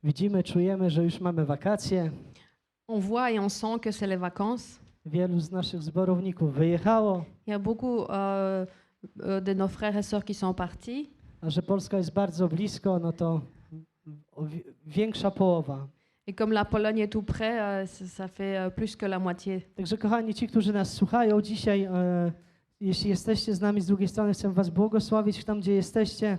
Widzimy, czujemy, że już mamy wakacje. On voit et on sent que c'est les vacances. Wielu z naszych zborowników wyjechało, Il y a beaucoup de nos frères et sœurs qui sont partis. a że Polska jest bardzo blisko, no to większa połowa. Et comme la Pologne est tout près, ça fait plus que la moitié. Także kochani, ci, którzy nas słuchają dzisiaj, jeśli jesteście z nami z drugiej strony, chcę was błogosławić tam, gdzie jesteście.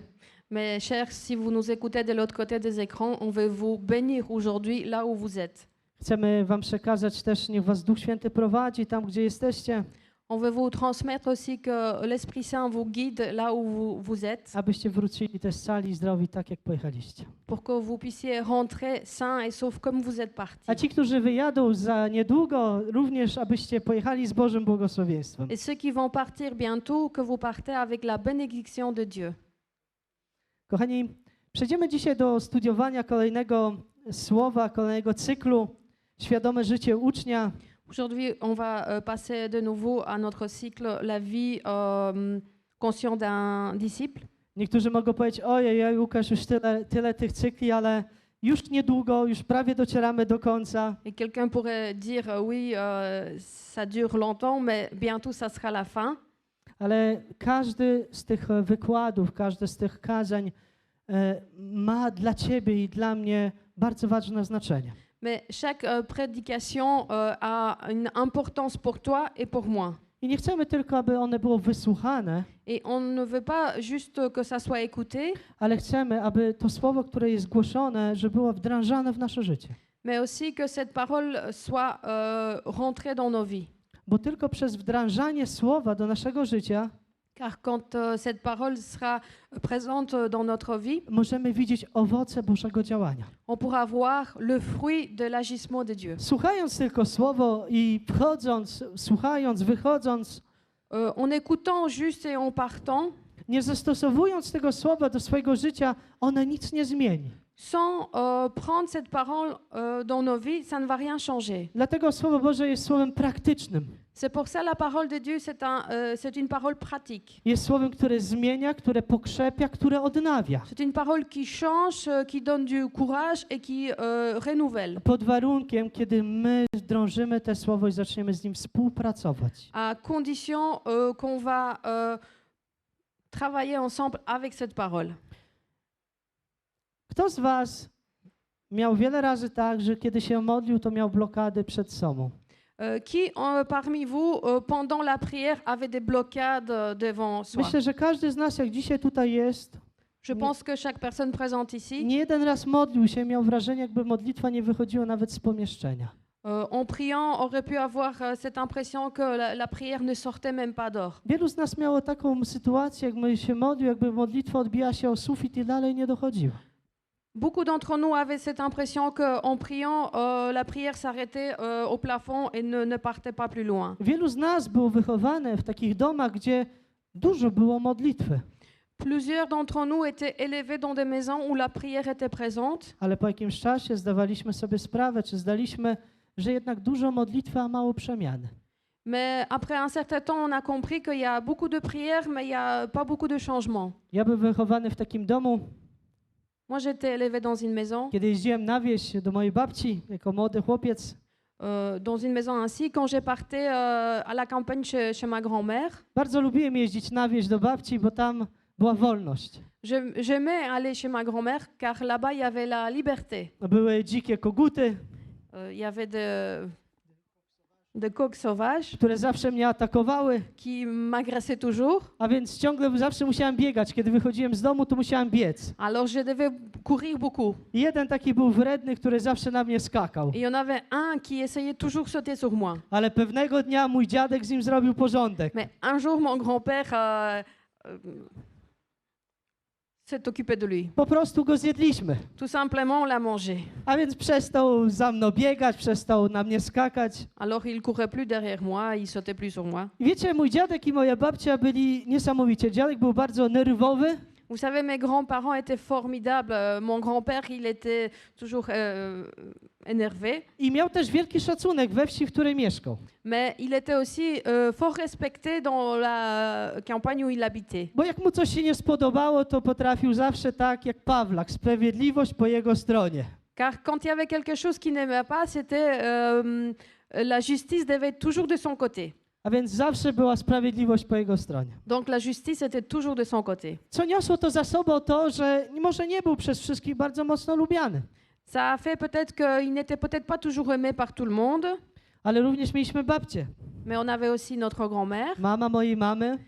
Mais chers, si vous nous écoutez de l'autre côté des écrans, on veut vous bénir aujourd'hui là où vous êtes. Chcemy wam przekazać też, niech was Duch Święty prowadzi tam, gdzie jesteście, On veut vous transmettre aussi que l'Esprit Saint vous guide là où vous êtes, abyście wrócili też cali i zdrowi, tak jak pojechaliście. pour que vous puissiez rentrer sains et saufs comme vous êtes partis. A ci, którzy wyjadą za niedługo, również abyście pojechali z Bożym błogosławieństwem. Et ceux qui vont partir bientôt, que vous partez avec la bénédiction de Dieu. Kochani, przejdziemy dzisiaj do studiowania kolejnego słowa, kolejnego cyklu Świadome życie ucznia. Aujourd'hui, on va passer de nouveau à notre cycle La vie consciente d'un disciple. Niektórzy mogą powiedzieć, ojej, Łukasz, już tyle tych cykli, ale już niedługo, już prawie docieramy do końca. Et quelqu'un pourrait dire, oui, ça dure longtemps, mais bientôt ça sera la fin. Ale każdy z tych wykładów, każde z tych kazań ma dla ciebie i dla mnie bardzo ważne znaczenie. Mais chaque prédication a une importance pour toi et pour moi. I nie chcemy tylko, aby one było wysłuchane, Et on ne veut pas juste que ça soit écouté, ale chcemy, aby to słowo, które jest głoszone, żeby było wdrażane w nasze życie. mais aussi que cette parole soit rentrée dans nos vies. Bo tylko przez wdrażanie słowa do naszego życia Car quand cette parole sera présente dans notre vie, możemy widzieć owoce Bożego działania. on pourra voir le fruit de l'agissement de Dieu. Słuchając tylko słowo i wchodząc, słuchając, wychodząc, En écoutant juste et en partant, nie zastosowując tego słowa do swojego życia, one nic nie zmieni. sans prendre cette parole dans nos vies, ça ne va rien changer. Dlatego Słowo Boże jest słowem praktycznym. C'est pour ça la parole de Dieu, c'est une parole pratique. Jest słowem, które zmienia, które pokrzepia, które odnawia. C'est une parole qui change, qui donne du courage et qui renouvelle. Pod warunkiem, kiedy my wdrążymy te słowo i zaczniemy z nim współpracować. À condition qu'on va travailler ensemble avec cette parole. Kto z was miał wiele razy tak, że kiedy się modlił, to miał blokady przed sobą? Qui parmi vous, pendant la prière, avait des blocades devant soi? Myślę, że każdy z nas, jak dzisiaj tutaj jest, Je pense que chaque personne présente ici, nie jeden raz modlił się, miał wrażenie, jakby modlitwa nie wychodziła nawet z pomieszczenia. en priant, aurait pu avoir cette impression que la prière ne sortait même pas dehors. Wielu z nas miało taką sytuację, jakby się modlił, jakby modlitwa odbijała się o sufit i dalej nie dochodziła. Beaucoup d'entre nous avaient cette impression qu'en priant, la prière s'arrêtait au plafond et ne partait pas plus loin. Wielu z nas było wychowane w takich domach, gdzie dużo było modlitwy, Plusieurs d'entre nous étaient élevés dans des maisons où la prière était présente, ale po jakimś czasie zdawaliśmy sobie sprawę, czy zdaliśmy, że jednak dużo modlitwy, a mało przemiany. mais après un certain temps, on a compris qu'il y a beaucoup de prières, mais il n'y a pas beaucoup de changements. Ja byłem wychowany w takim domu, Moi, j'étais élevée dans une maison, kiedy jeździłem na wieś do mojej babci jako młody chłopiec. dans une maison ainsi. Quand j'ai parté à la campagne chez ma grand-mère, Bardzo lubiłem jeździć na wieś do babci, bo tam była wolność. j'aimais aller chez ma grand-mère car là-bas, il y avait la liberté. Były dzikie koguty, Il y avait de coqs sauvages które zawsze mnie atakowały, qui m'agressaient toujours. a więc ciągle zawsze musiałem biegać. Kiedy wychodziłem z domu, to musiałem biec. Alors, je devais courir beaucoup. I jeden taki był wredny, który zawsze na mnie skakał. Et il y en avait un qui essayait toujours de sauter sur moi. Ale pewnego dnia mój dziadek z nim zrobił porządek. Mais un jour, mon grand-père s'est occupé de lui. Po prostu go zjedliśmy. Tout simplement, on l'a mangé. A więc przestał za mną biegać, przestał na mnie skakać. Alors, il courait plus derrière moi, il sautait plus sur moi. I wiecie, mój dziadek i moja babcia byli niesamowici. Dziadek był bardzo nerwowy, Vous savez, mes grands-parents étaient formidables. Mon grand-père, il était toujours énervé, i miał też wielki szacunek we wsi, w której mieszkał. mais il était aussi fort respecté dans la campagne où il habitait. Bo jak mu coś się nie spodobało, to potrafił zawsze tak jak Pawlak, sprawiedliwość po jego stronie. Car quand il y avait quelque chose qu'il n'aimait pas, c'était la justice devait être toujours de son côté. A więc zawsze była sprawiedliwość po jego stronie. Donc la justice était toujours de son côté. Co niosło to za sobą to, że może nie był przez wszystkich bardzo mocno lubiany, Ça a fait peut-être qu'il n'était peut-être pas toujours aimé par tout le monde, ale również mieliśmy babcię. mais on avait aussi notre grand-mère, Mama mojej mamy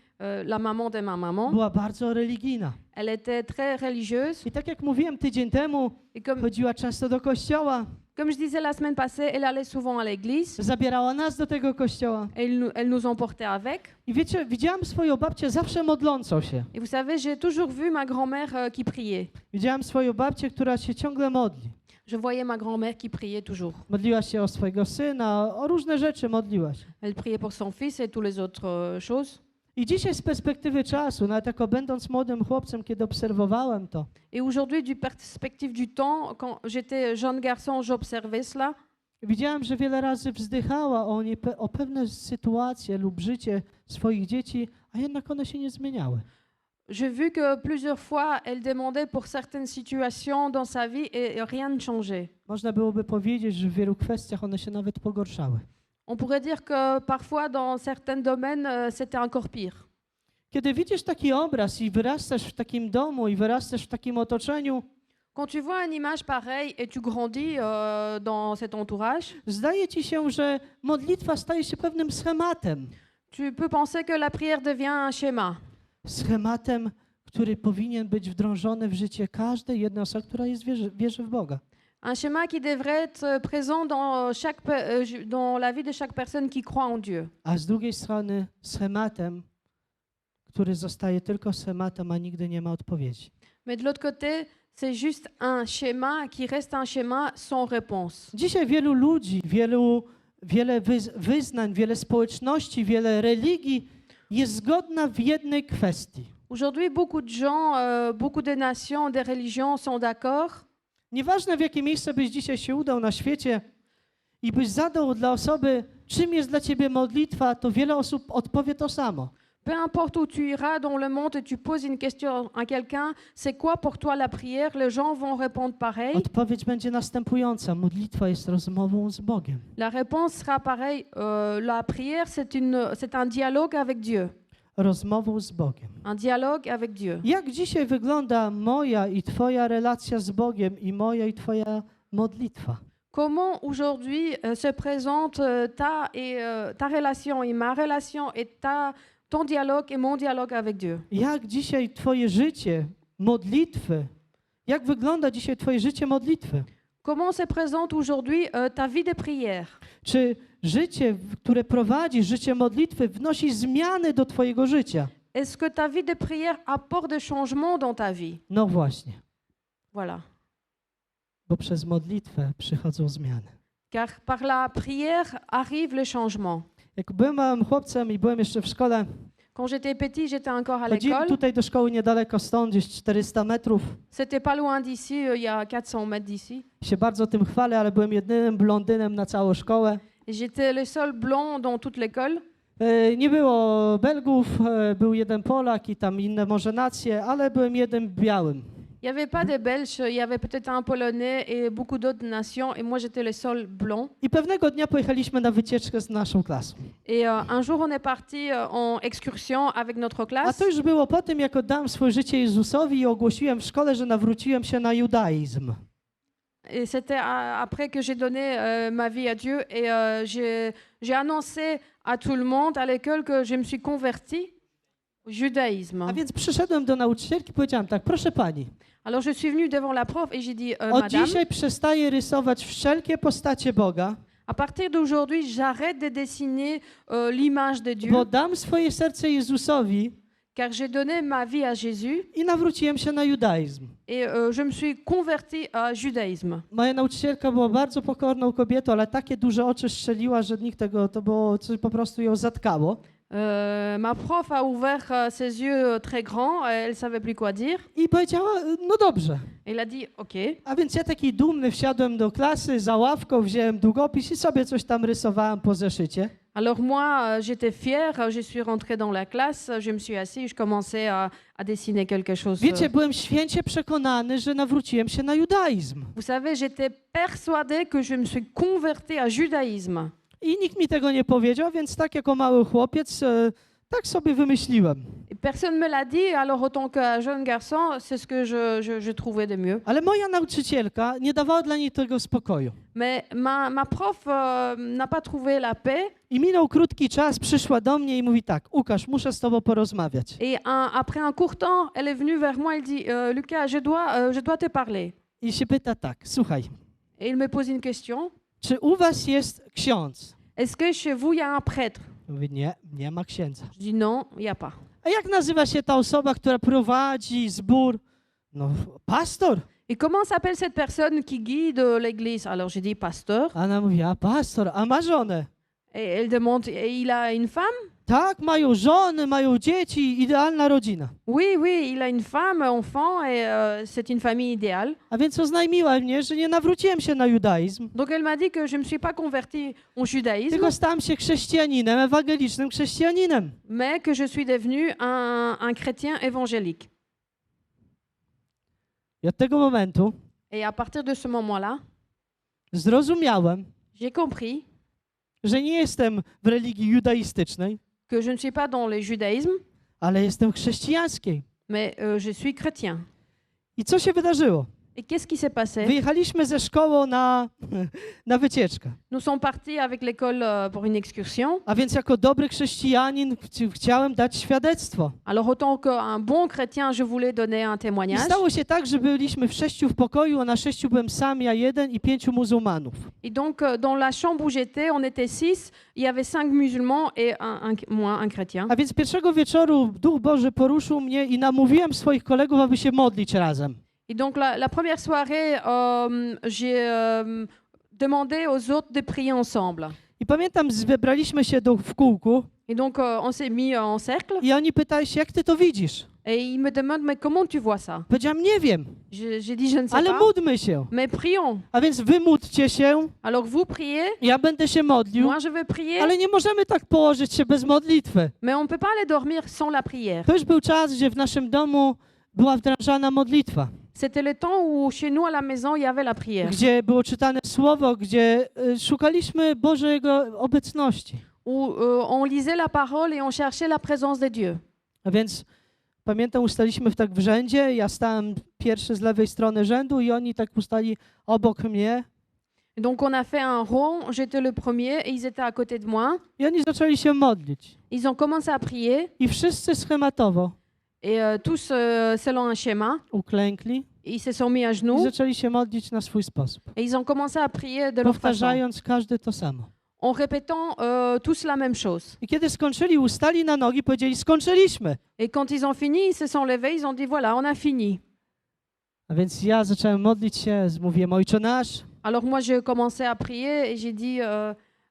la maman de ma maman. była bardzo religijna. Elle était très religieuse. I tak jak mówiłem tydzień temu, Et chodziła często do kościoła, comme je disais la semaine passée, elle allait souvent à l'église zabierała nas do tego kościoła. et elle nous emportait avec. I wiecie, widziałam swoją babcię zawsze modlącą się. Et vous savez, j'ai toujours vu ma grand-mère qui priait. Widziałam swoją babcię, która się ciągle modli. Je voyais ma grand-mère qui priait toujours. Modliła się o swojego syna, o różne rzeczy modliła się. Elle priait pour son fils et toutes les autres choses. I dzisiaj z perspektywy czasu, nawet jako będąc młodym chłopcem, kiedy obserwowałem to, Et aujourd'hui, du perspective du temps, quand j'étais jeune garçon, j'observais cela. widziałem, że wiele razy wzdychała o pewne sytuacje lub życie swoich dzieci, a jednak one się nie zmieniały. J'ai vu que plusieurs fois, elle demandait pour certaines situations dans sa vie et rien ne changeait. Można byłoby powiedzieć, że w wielu kwestiach one się nawet pogorszały. On pourrait dire que parfois, dans certains domaines, c'était encore pire. Kiedy widzisz taki obraz i wyrastasz w takim domu i wyrastasz w takim otoczeniu, Quand tu vois une image pareille et tu grandis dans cet entourage, zdaje ci się, że modlitwa staje się pewnym schematem. tu peux penser que la prière devient un schéma. Schematem, który powinien być wdrążony w życie każdej jednej osoby, która wierzy w Boga. Un schéma qui devrait être présent dans la vie de chaque personne qui croit en Dieu. A z drugiej strony schematem, który zostaje tylko schematem, a nigdy nie ma odpowiedzi. Mais de l'autre côté, c'est juste un schéma qui reste un schéma sans réponse. Dzisiaj wielu ludzi, wiele wyznań, wiele społeczności, wiele religii jest zgodna w jednej kwestii. Aujourd'hui, beaucoup de gens, beaucoup de nations, des religions sont d'accord. Nieważne, w jakie miejsce byś dzisiaj się udał na świecie i byś zadał dla osoby, czym jest dla ciebie modlitwa, to wiele osób odpowie to samo. Peu importe où tu iras dans le monde et tu poses une question à quelqu'un, c'est quoi pour toi la prière? Les gens vont répondre pareil. Odpowiedź będzie następująca. Modlitwa jest rozmową z Bogiem. La réponse sera pareille. La prière, c'est un dialogue avec Dieu. Rozmową z Bogiem. Un dialogue avec Dieu. Jak dzisiaj wygląda moja i twoja relacja z Bogiem i moja i twoja modlitwa? Comment aujourd'hui se présente ta relation et ma relation et ton dialogue et mon dialogue avec Dieu? Jak dzisiaj twoje życie modlitwy? Jak wygląda dzisiaj twoje życie modlitwy? Comment se présente aujourd'hui ta vie de prière? Czy życie, które prowadzisz, życie modlitwy, wnosi zmiany do twojego życia? Est-ce que ta vie de prière apporte des changements dans ta vie? No właśnie, Voilà. bo przez modlitwę przychodzą zmiany. Car par la prière arrivent les changements. Jak byłem małym chłopcem i byłem jeszcze w szkole, Quand j'étais petit, j'étais encore à chodziłem l'école. tutaj do szkoły niedaleko stąd, gdzieś 400 metrów. C'était pas loin d'ici, il y a 400 mètres d'ici. Się bardzo tym chwalę, ale byłem jedynym blondynem na całą szkołę. Et j'étais le seul blanc dans toute l'école. Nie było Belgów, był jeden Polak i tam inne może nacje, ale byłem jednym białym. Il n'y avait pas de Belges, il y avait peut-être un Polonais et beaucoup d'autres nations. Et moi, j'étais le seul blanc. I pewnego dnia pojechaliśmy na wycieczkę z naszą klasą. Et un jour, on est parti en excursion avec notre A classe. to już było po tym, jak oddałem swoje życie Jezusowi i ogłosiłem w szkole, że nawróciłem się na judaizm. Et c'était après que j'ai donné ma vie à Dieu. Et j'ai annoncé à tout le monde à l'école que je me suis convertie au judaïsme. A więc przyszedłem do nauczycielki i powiedziałem tak, proszę pani, Alors, je suis venue devant la prof et j'ai dit, od Madame, dzisiaj przestaję rysować wszelkie postacie Boga, à partir d'aujourd'hui, j'arrête de dessiner l'image de Dieu, bo dam swoje serce Jezusowi car j'ai donné ma vie à Jésus i nawróciłem się na judaizm. et je me suis convertie à judaïsme. Moja nauczycielka była bardzo pokorną kobietą, ale takie duże oczy strzeliła, że nikt tego, to było coś po prostu ją zatkało. Ma prof a ouvert ses yeux très grands, elle savait plus quoi dire. I powiedziała, no dobrze. Elle a dit, OK. A więc ja taki dumny wsiadłem do klasy, za ławką wziąłem długopis i sobie coś tam rysowałem po zeszycie. Alors moi, j'étais fière, je suis rentrée dans la classe, je me suis assise, je commençais à dessiner quelque chose. Wiecie, byłem święcie przekonany, że nawróciłem się na judaizm. Vous savez, j'étais persuadée que je me suis convertie à judaïsme. I nikt mi tego nie powiedział, więc tak jako mały chłopiec, tak sobie wymyśliłem. Et personne ne me l'a dit, alors autant qu'un jeune garçon, c'est ce que je trouvais de mieux. Ale moja nauczycielka nie dawała dla niej tego spokoju. Mais ma prof n'a pas trouvé la paix. I minął krótki czas, przyszła do mnie i mówi tak: Łukasz, muszę z tobą porozmawiać. Et après un court temps, elle est venue vers moi, elle dit Lucas, je dois te parler. I się pyta tak: słuchaj, Et il me pose une question. czy u was jest ksiądz? Est-ce que chez vous, il y a un prêtre? Mówi, nie, nie ma księdza. Je dis non, il n'y a pas. A jak nazywa się ta osoba, która prowadzi zbór? No, pastor. Et comment s'appelle cette personne qui guide l'église? Alors j'ai dit pasteur. A ona mówi, a pastor, a ma żonę? Et elle demande, et il a une femme? Tak, mają żony, mają dzieci, idealna rodzina. Oui, oui, il a une femme, enfant, et c'est une famille idéale. A więc oznajmiła mnie, że nie nawróciłem się na judaizm, Donc elle m'a dit que je ne me suis pas convertie au judaïsme, tylko stałem się chrześcijaninem, ewangelicznym chrześcijaninem. mais que je suis devenue un chrétien évangélique. I od tego momentu Et à partir de ce moment-là, zrozumiałem, j'ai compris że nie jestem w religii judaistycznej, que je ne suis pas dans le judaïsme, ale jestem w chrześcijańskiej. mais je suis chrétien. I co się wydarzyło? Et qu'est-ce qui s'est passé? Wyjechaliśmy ze szkołą na wycieczkę. Nous sommes partis avec l'école pour une excursion. A więc jako dobry chrześcijanin chciałem dać świadectwo. Alors autant qu'un bon chrétien, je voulais donner un I témoignage. stało się tak, że byliśmy w 6 w pokoju, a na 6 byłem sam, ja jeden i 5 muzułmanów. Et donc dans la chambre où j'étais, on était 6, il y avait 5 musulmans et moi, un chrétien. A więc pierwszego wieczoru Duch Boży poruszył mnie i namówiłem swoich kolegów, aby się modlić razem. Et donc la première soirée, j'ai demandé aux autres de prier ensemble. I pamiętam, zebraliśmy się w kółku Et donc on s'est mis en cercle. i oni pytali się, jak ty to widzisz? Et ils me demandent, mais comment tu vois ça? Powiedziałem, nie wiem, J'ai dit, je ne sais ale pas, módlmy się. mais prions. A więc wy módlcie się, Alors vous priez, ja będę się modlił, moi je vais prier, ale nie możemy tak położyć się bez modlitwy. mais on ne peut pas aller dormir sans la prière. To już był czas, gdzie w naszym domu była wdrażana modlitwa, C'était le temps où chez nous à la maison, il y avait la prière, gdzie było czytane słowo, gdzie szukaliśmy Bożego obecności. où on lisait la parole et on cherchait la présence de Dieu. A więc pamiętam, ustaliśmy tak w rzędzie, ja stałem pierwszy z lewej strony rzędu i oni tak ustali obok mnie. Donc on a fait un rond, j'étais le premier et ils étaient à côté de moi. I oni zaczęli się modlić. Ils ont commencé à prier I wszyscy schematowo et tous selon un schéma. uklękli Ils se sont mis à i genoux zaczęli się modlić na swój sposób. et ils ont commencé à prier de leur façon, Powtarzając każdy to samo. en répétant tous la même chose. I kiedy skończyli, ustali na nogi, powiedzieli, skończyliśmy. Et quand ils ont fini, ils se sont levés, ils ont dit voilà, on a fini. A więc ja zacząłem modlić się, mówiłem, Ojcze nasz, Alors moi, j'ai commencé à prier et j'ai dit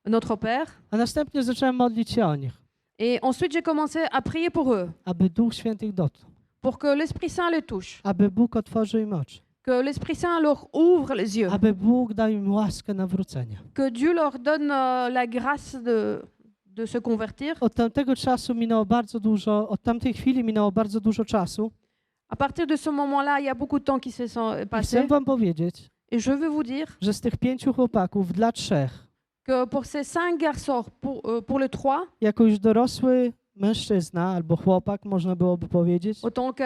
Notre Père. a następnie zacząłem modlić się o nich, Et ensuite, j'ai commencé à prier pour eux, aby Duch Święty ich dotknął, pour que l'Esprit Saint les touche, aby Bóg otworzył im oczy, que l'Esprit Saint leur ouvre les yeux, aby Bóg dał im łaskę nawrócenia. que Dieu leur donne la grâce de se convertir. Od tamtego czasu minęło bardzo dużo, od tamtej chwili minęło bardzo dużo czasu. À partir de ce moment-là, il y a beaucoup de temps qui se sont I chcę passés. wam powiedzieć, Et je veux vous dire że z tych 5 chłopaków dla 3, que pour ces 5 garçons, pour les 3, jako już dorosły mężczyzna albo chłopak, można byłoby powiedzieć, autant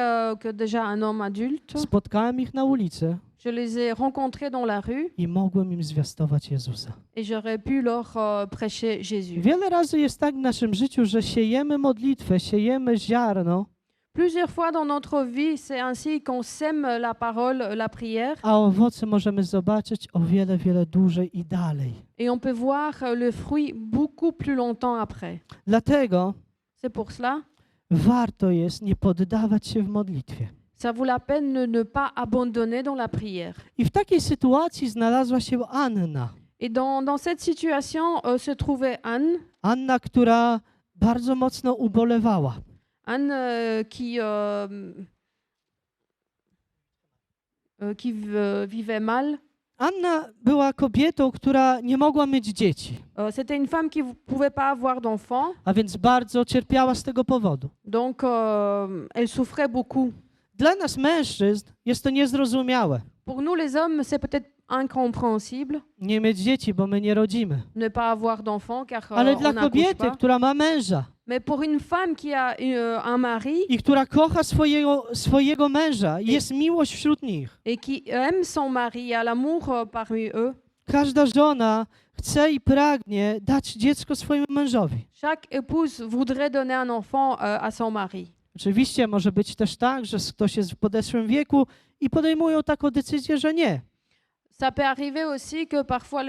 que déjà un homme adulte, spotkałem ich na ulicy je les ai rencontrés dans la rue i mogłem im zwiastować Jezusa. et j'aurais pu leur prêcher Jésus. Wiele razy jest tak w naszym życiu, że siejemy modlitwę, siejemy ziarno, Plusieurs fois dans notre vie, c'est ainsi qu'on sème la parole, la prière, a owoce możemy zobaczyć o wiele, wiele dłużej i dalej. et on peut voir le fruit beaucoup plus longtemps après. Dlatego C'est pour cela, warto jest nie poddawać się w modlitwie. ça vaut la peine de ne pas abandonner dans la prière. I w takiej sytuacji znalazła się Anna. Et dans cette situation se trouvait Anne, Anna, która bardzo mocno ubolewała. Anne qui vivait mal. Anna była kobietą, która nie mogła mieć dzieci, C'était une femme qui ne pouvait pas avoir d'enfants, a więc bardzo cierpiała z tego powodu. donc elle souffrait beaucoup. Dla nas mężczyzn jest to niezrozumiałe. Pour nous les hommes, c'est peut-être incompréhensible Nie mieć dzieci, bo my nie rodzimy. ne pas avoir d'enfants car Ale on dla n'accouche kobiety, pas. która ma męża Mais pour une femme qui a un mari i która kocha swojego męża, i jest miłość wśród nich. et qui aime son mari, il y a l'amour parmi eux. Każda żona chce i pragnie dać dziecko swojemu mężowi. Chaque épouse voudrait donner un enfant à son mari. Oczywiście może być też tak, że ktoś jest w podeszłym wieku i podejmują taką decyzję, że nie. Ça peut arriver aussi que parfois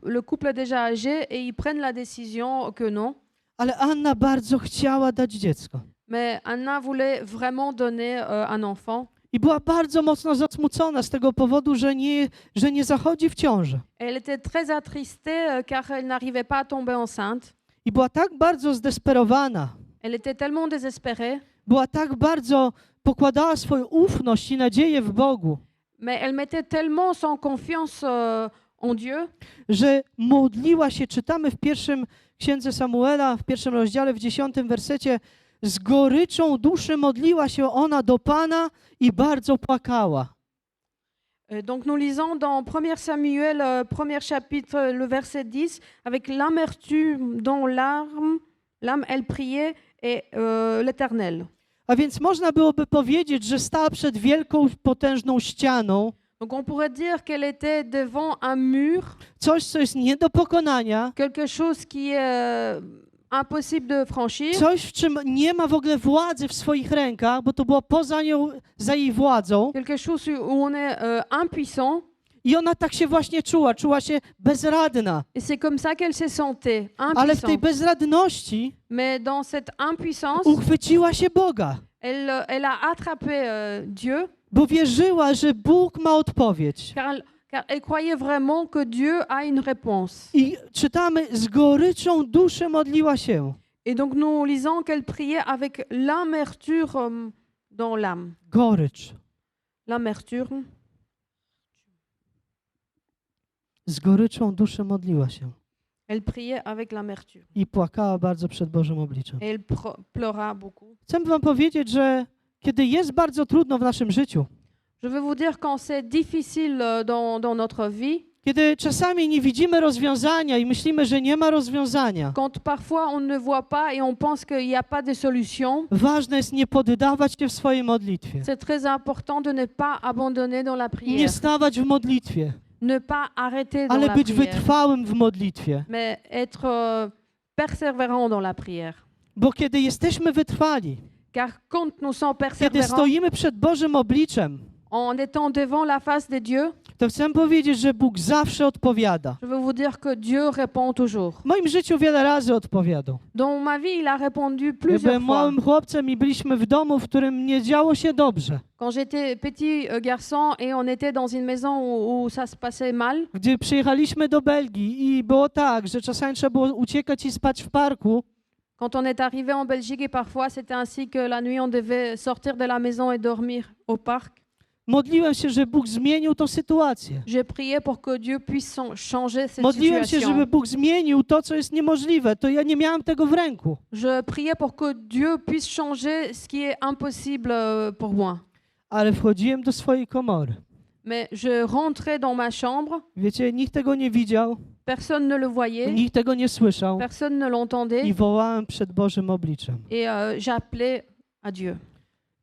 le couple est déjà âgé et ils prennent la décision que non. Ale Anna bardzo chciała dać dziecko. Mais Anna voulait vraiment donner un enfant. I była bardzo mocno zasmucona z tego powodu, że nie zachodzi w ciążę. Elle était très attristée car elle n'arrivait pas à tomber enceinte. I była tak bardzo zdesperowana, Elle était tellement désespérée, była tak bardzo, pokładała swoją ufność i nadzieję w Bogu, mais elle mettait tellement son confiance en Dieu że modliła się, czytamy w pierwszym księdze Samuela, w pierwszym rozdziale, w 10 wersecie, z goryczą duszy modliła się ona do Pana i bardzo płakała. Donc nous lisons dans 1 Samuel, premier chapitre, le verset 10, avec l'amertume dans l'âme, elle priait et l'Éternel. A więc można byłoby powiedzieć, że stała przed wielką, potężną ścianą, Donc on pourrait dire qu'elle était devant un mur, coś, co jest nie do pokonania, quelque chose qui est impossible de franchir, coś, w czym nie ma w ogóle władzy w swoich rękach, bo to było poza nią, za jej władzą. quelque chose où on est impuissant. I ona tak się właśnie czuła się bezradna. Et c'est comme ça qu'elle s'est sentie, Ale w tej impuissante. bezradności Mais dans cette impuissance, uchwyciła się Boga, elle a attrapé Dieu, bo wierzyła, że Bóg ma odpowiedź. car elle croyait vraiment que Dieu a une réponse. I czytamy, z goryczą duszy modliła się. Et donc nous lisons qu'elle priait avec l'amertume dans l'âme. Gorycz. L'amertume. Z goryczą duszy modliła się. Elle priait avec l'amertume. I płakała bardzo przed Bożym obliczem. Et elle pleura beaucoup. Chcę wam powiedzieć, że kiedy jest bardzo trudno w naszym życiu, Je veux vous dire quand c'est difficile dans notre vie, kiedy czasami nie widzimy rozwiązania i myślimy, że nie ma rozwiązania, quand parfois on ne voit pas et on pense qu'il n'y a pas de solution, ważne jest nie poddawać się w swojej modlitwie. c'est très important de ne pas abandonner dans la Nie prière, stawać w modlitwie, ne pas arrêter dans ale la być prière, wytrwałym w modlitwie. mais être persévérant dans la prière. Bo kiedy jesteśmy wytrwali, Car quand nous sommes kiedy persévérants, stoimy przed Bożym obliczem, en étant devant la face de Dieu, to chcę powiedzieć, że Bóg zawsze odpowiada. je veux vous dire que Dieu répond toujours. W moim życiu wiele razy odpowiadał. Dans ma vie, il a répondu Ja plusieurs byłem fois. małym chłopcem i byliśmy w domu, w którym nie działo się dobrze. Quand j'étais petit garçon et on était dans une maison où ça se passait mal, Gdy przyjechaliśmy do Belgii i było tak, że czasami trzeba było uciekać i spać w parku, quand on est arrivé en Belgique et parfois c'était ainsi que la nuit on devait sortir de la maison et dormir au parc, modliłem się, żeby Bóg zmienił tą sytuację. j'ai prié pour que Dieu puisse changer cette Modliłem się, situation. żeby Bóg zmienił to, co jest niemożliwe. To ja nie miałem tego w ręku. Je priais pour que Dieu puisse changer ce qui est impossible pour moi. Ale wchodziłem do swojej komory. Mais je rentrais dans ma chambre, Wiecie, nikt tego nie widział, personne ne le voyait, nikt tego nie słyszał personne ne l'entendait i wołałem przed Bożym obliczem. et j'appelais à Dieu.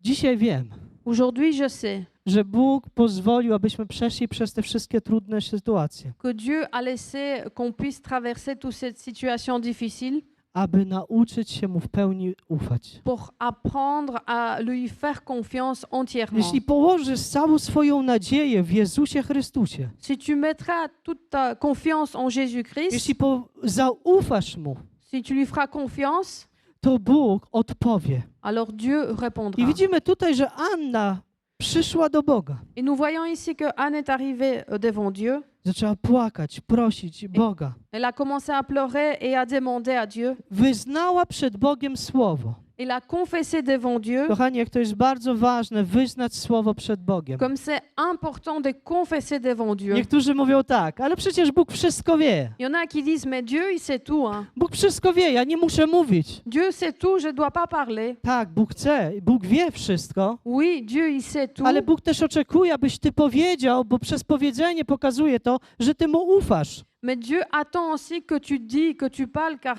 Dzisiaj wiem, Aujourd'hui, je sais że Bóg pozwolił, abyśmy przeszli przez te wszystkie trudne sytuacje, que Dieu a laissé qu'on puisse traverser toute cette situation difficile aby nauczyć się Mu w pełni ufać. pour apprendre à lui faire confiance entièrement. Jeśli położysz całą swoją nadzieję w Jezusie Chrystusie, Si tu mettras toute ta confiance en Jésus-Christ, jeśli zaufasz Mu, si tu lui feras confiance, to Bóg odpowie. alors Dieu répondra. I widzimy tutaj, że Anna przyszła do Boga. Et nous voyons ici que Anne est arrivée devant Dieu. Zaczęła płakać, prosić Boga. Elle a commencé à pleurer et à demander à Dieu. Wyznała przed Bogiem słowo. et l'a confessé devant Dieu. Kochani, jak to jest bardzo ważne, wyznać słowo przed Bogiem. Comme c'est important de confesser devant Dieu. Niektórzy mówią tak, ale przecież Bóg wszystko wie. Il y en a qui disent, mais Dieu, il sait tout. Hein. Bóg wszystko wie, ja nie muszę mówić. Dieu sait tout, je ne dois pas parler. Tak, Bóg chce, Bóg wie wszystko, Oui, Dieu, il sait tout. ale Bóg też oczekuje, abyś ty powiedział, bo przez powiedzenie pokazuje to, że ty mu ufasz. Mais Dieu attend aussi que tu dis, que tu parles, car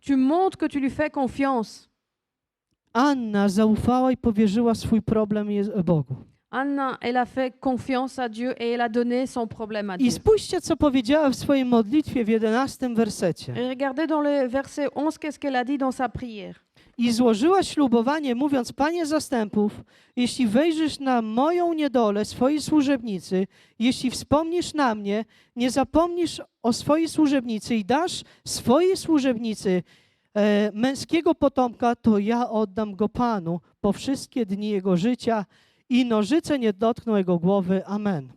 tu montres que tu lui fais confiance. Anna zaufała i powierzyła swój problem Bogu. Anna, elle a fait confiance à Dieu et elle a donné son problème à I Dieu. spójrzcie, co powiedziała w swojej modlitwie w 11 wersecie. Et regardez dans le verset 11, qu'est-ce qu'elle a dit dans sa prière. I złożyła ślubowanie, mówiąc, Panie zastępów, jeśli wejrzysz na moją niedolę swojej służebnicy, jeśli wspomnisz na mnie, nie zapomnisz o swojej służebnicy i dasz swojej służebnicy męskiego potomka, to ja oddam go Panu po wszystkie dni jego życia i nożyce nie dotkną jego głowy. Amen.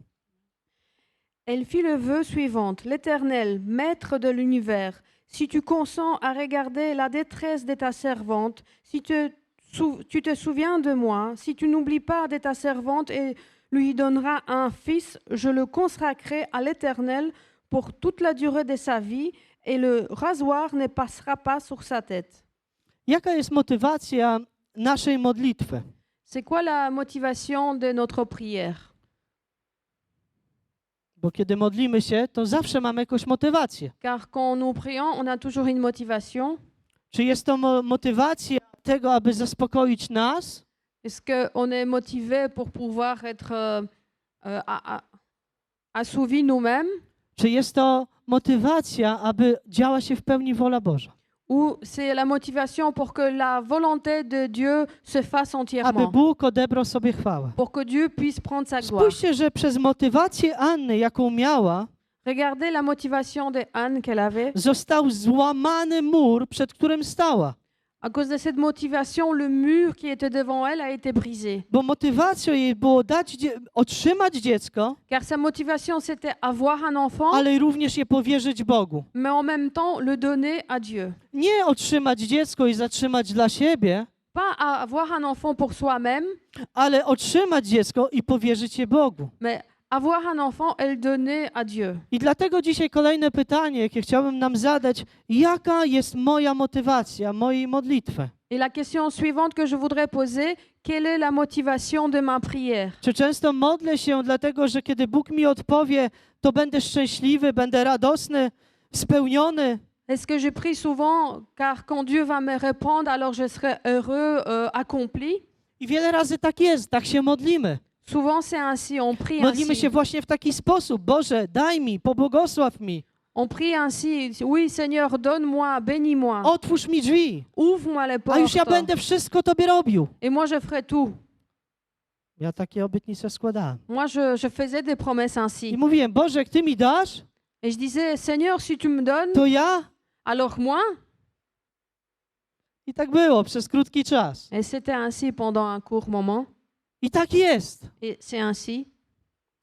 Elle fit le vœu suivant. L'Éternel, maître de l'univers, si tu consens à regarder la détresse de ta servante, si tu te souviens de moi, si tu n'oublies pas de ta servante et lui donneras un fils, je le consacrerai à l'Éternel pour toute la durée de sa vie et le rasoir ne passera pas sur sa tête. Jaka jest motywacja naszej modlitwy? C'est quoi la motivation de notre prière? Bo kiedy modlimy się, to zawsze mamy jakąś motywację. Car quand nous prions, on a toujours une motivation. Czy jest to motywacja tego, aby zaspokoić nas? Est-ce qu'on est motivé pour pouvoir être assouvi nous-mêmes? Czy jest to motywacja, aby działa się w pełni wola Boża? Ou c'est la motivation pour que la volonté de Dieu se fasse Aby entièrement? Bóg odebrał sobie chwałę. Pour que Dieu puisse prendre sa gloire. Spójrzcie, że przez motywację Anny, jaką miała, Regardez la motivation de Anne qu'elle avait. został złamany mur, przed którym stała. À cause de cette motivation, le mur qui était devant elle a été brisé. Bo motywacją jej było otrzymać dziecko, Car sa motivation, c'était avoir un enfant, ale również je powierzyć Bogu. mais en même temps le donner à Dieu. Nie otrzymać dziecko i zatrzymać dla siebie, Pas avoir un enfant pour soi-même, ale otrzymać dziecko i powierzyć je Bogu. mais avoir un enfant et le donner à Dieu. I dlatego dzisiaj kolejne pytanie, jakie chciałbym nam zadać, jaka jest moja motywacja mojej modlitwy? Et la question suivante que je voudrais poser, quelle est la motivation de ma prière? Czy często modlę się dlatego, że kiedy Bóg mi odpowie, to będę szczęśliwy, będę radosny, spełniony? Est-ce que je prie souvent car quand Dieu va me répondre, alors je serai heureux, accompli? I wiele razy tak jest, tak się modlimy. Souvent c'est ainsi, on prie Modlimy ainsi. się właśnie w taki sposób. Boże, daj mi, pobłogosław mi, On prie ainsi. Oui, Seigneur, donne-moi, bénis-moi, otwórz mi drzwi, ouvre-moi les a już ja portes. będę wszystko Tobie robił. Et moi, je ferai tout. Ja takie obietnice składałem. Moi, je faisais des promesses I ainsi. mówiłem, Boże, jak Ty mi dasz, Et je disais, Seigneur, si tu me donnes, to ja. alors moi. I tak było przez krótki czas. Et c'était ainsi pendant un court moment. I tak jest. Et c'est ainsi.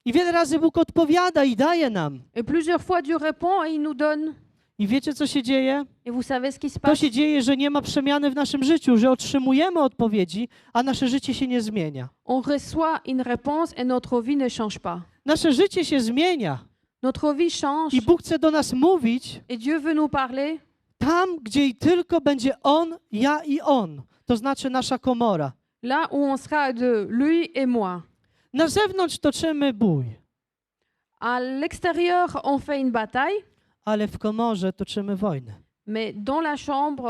I wiele razy Bóg odpowiada i daje nam. Et plusieurs fois, Dieu répond et il nous donne. I wiecie, co się dzieje? Et vous savez ce qui se To passe? się dzieje, że nie ma przemiany w naszym życiu, że otrzymujemy odpowiedzi, a nasze życie się nie zmienia. On reçoit une réponse et notre vie ne change pas. Nasze życie się zmienia Notre vie change i Bóg chce do nas mówić et Dieu veut nous parler tam, gdzie i tylko będzie On, ja i On. To znaczy nasza komora. là où on sera de lui et moi. Na zewnątrz toczymy bój, À l'extérieur, on fait une bataille, ale w komorze toczymy wojnę. mais dans la chambre,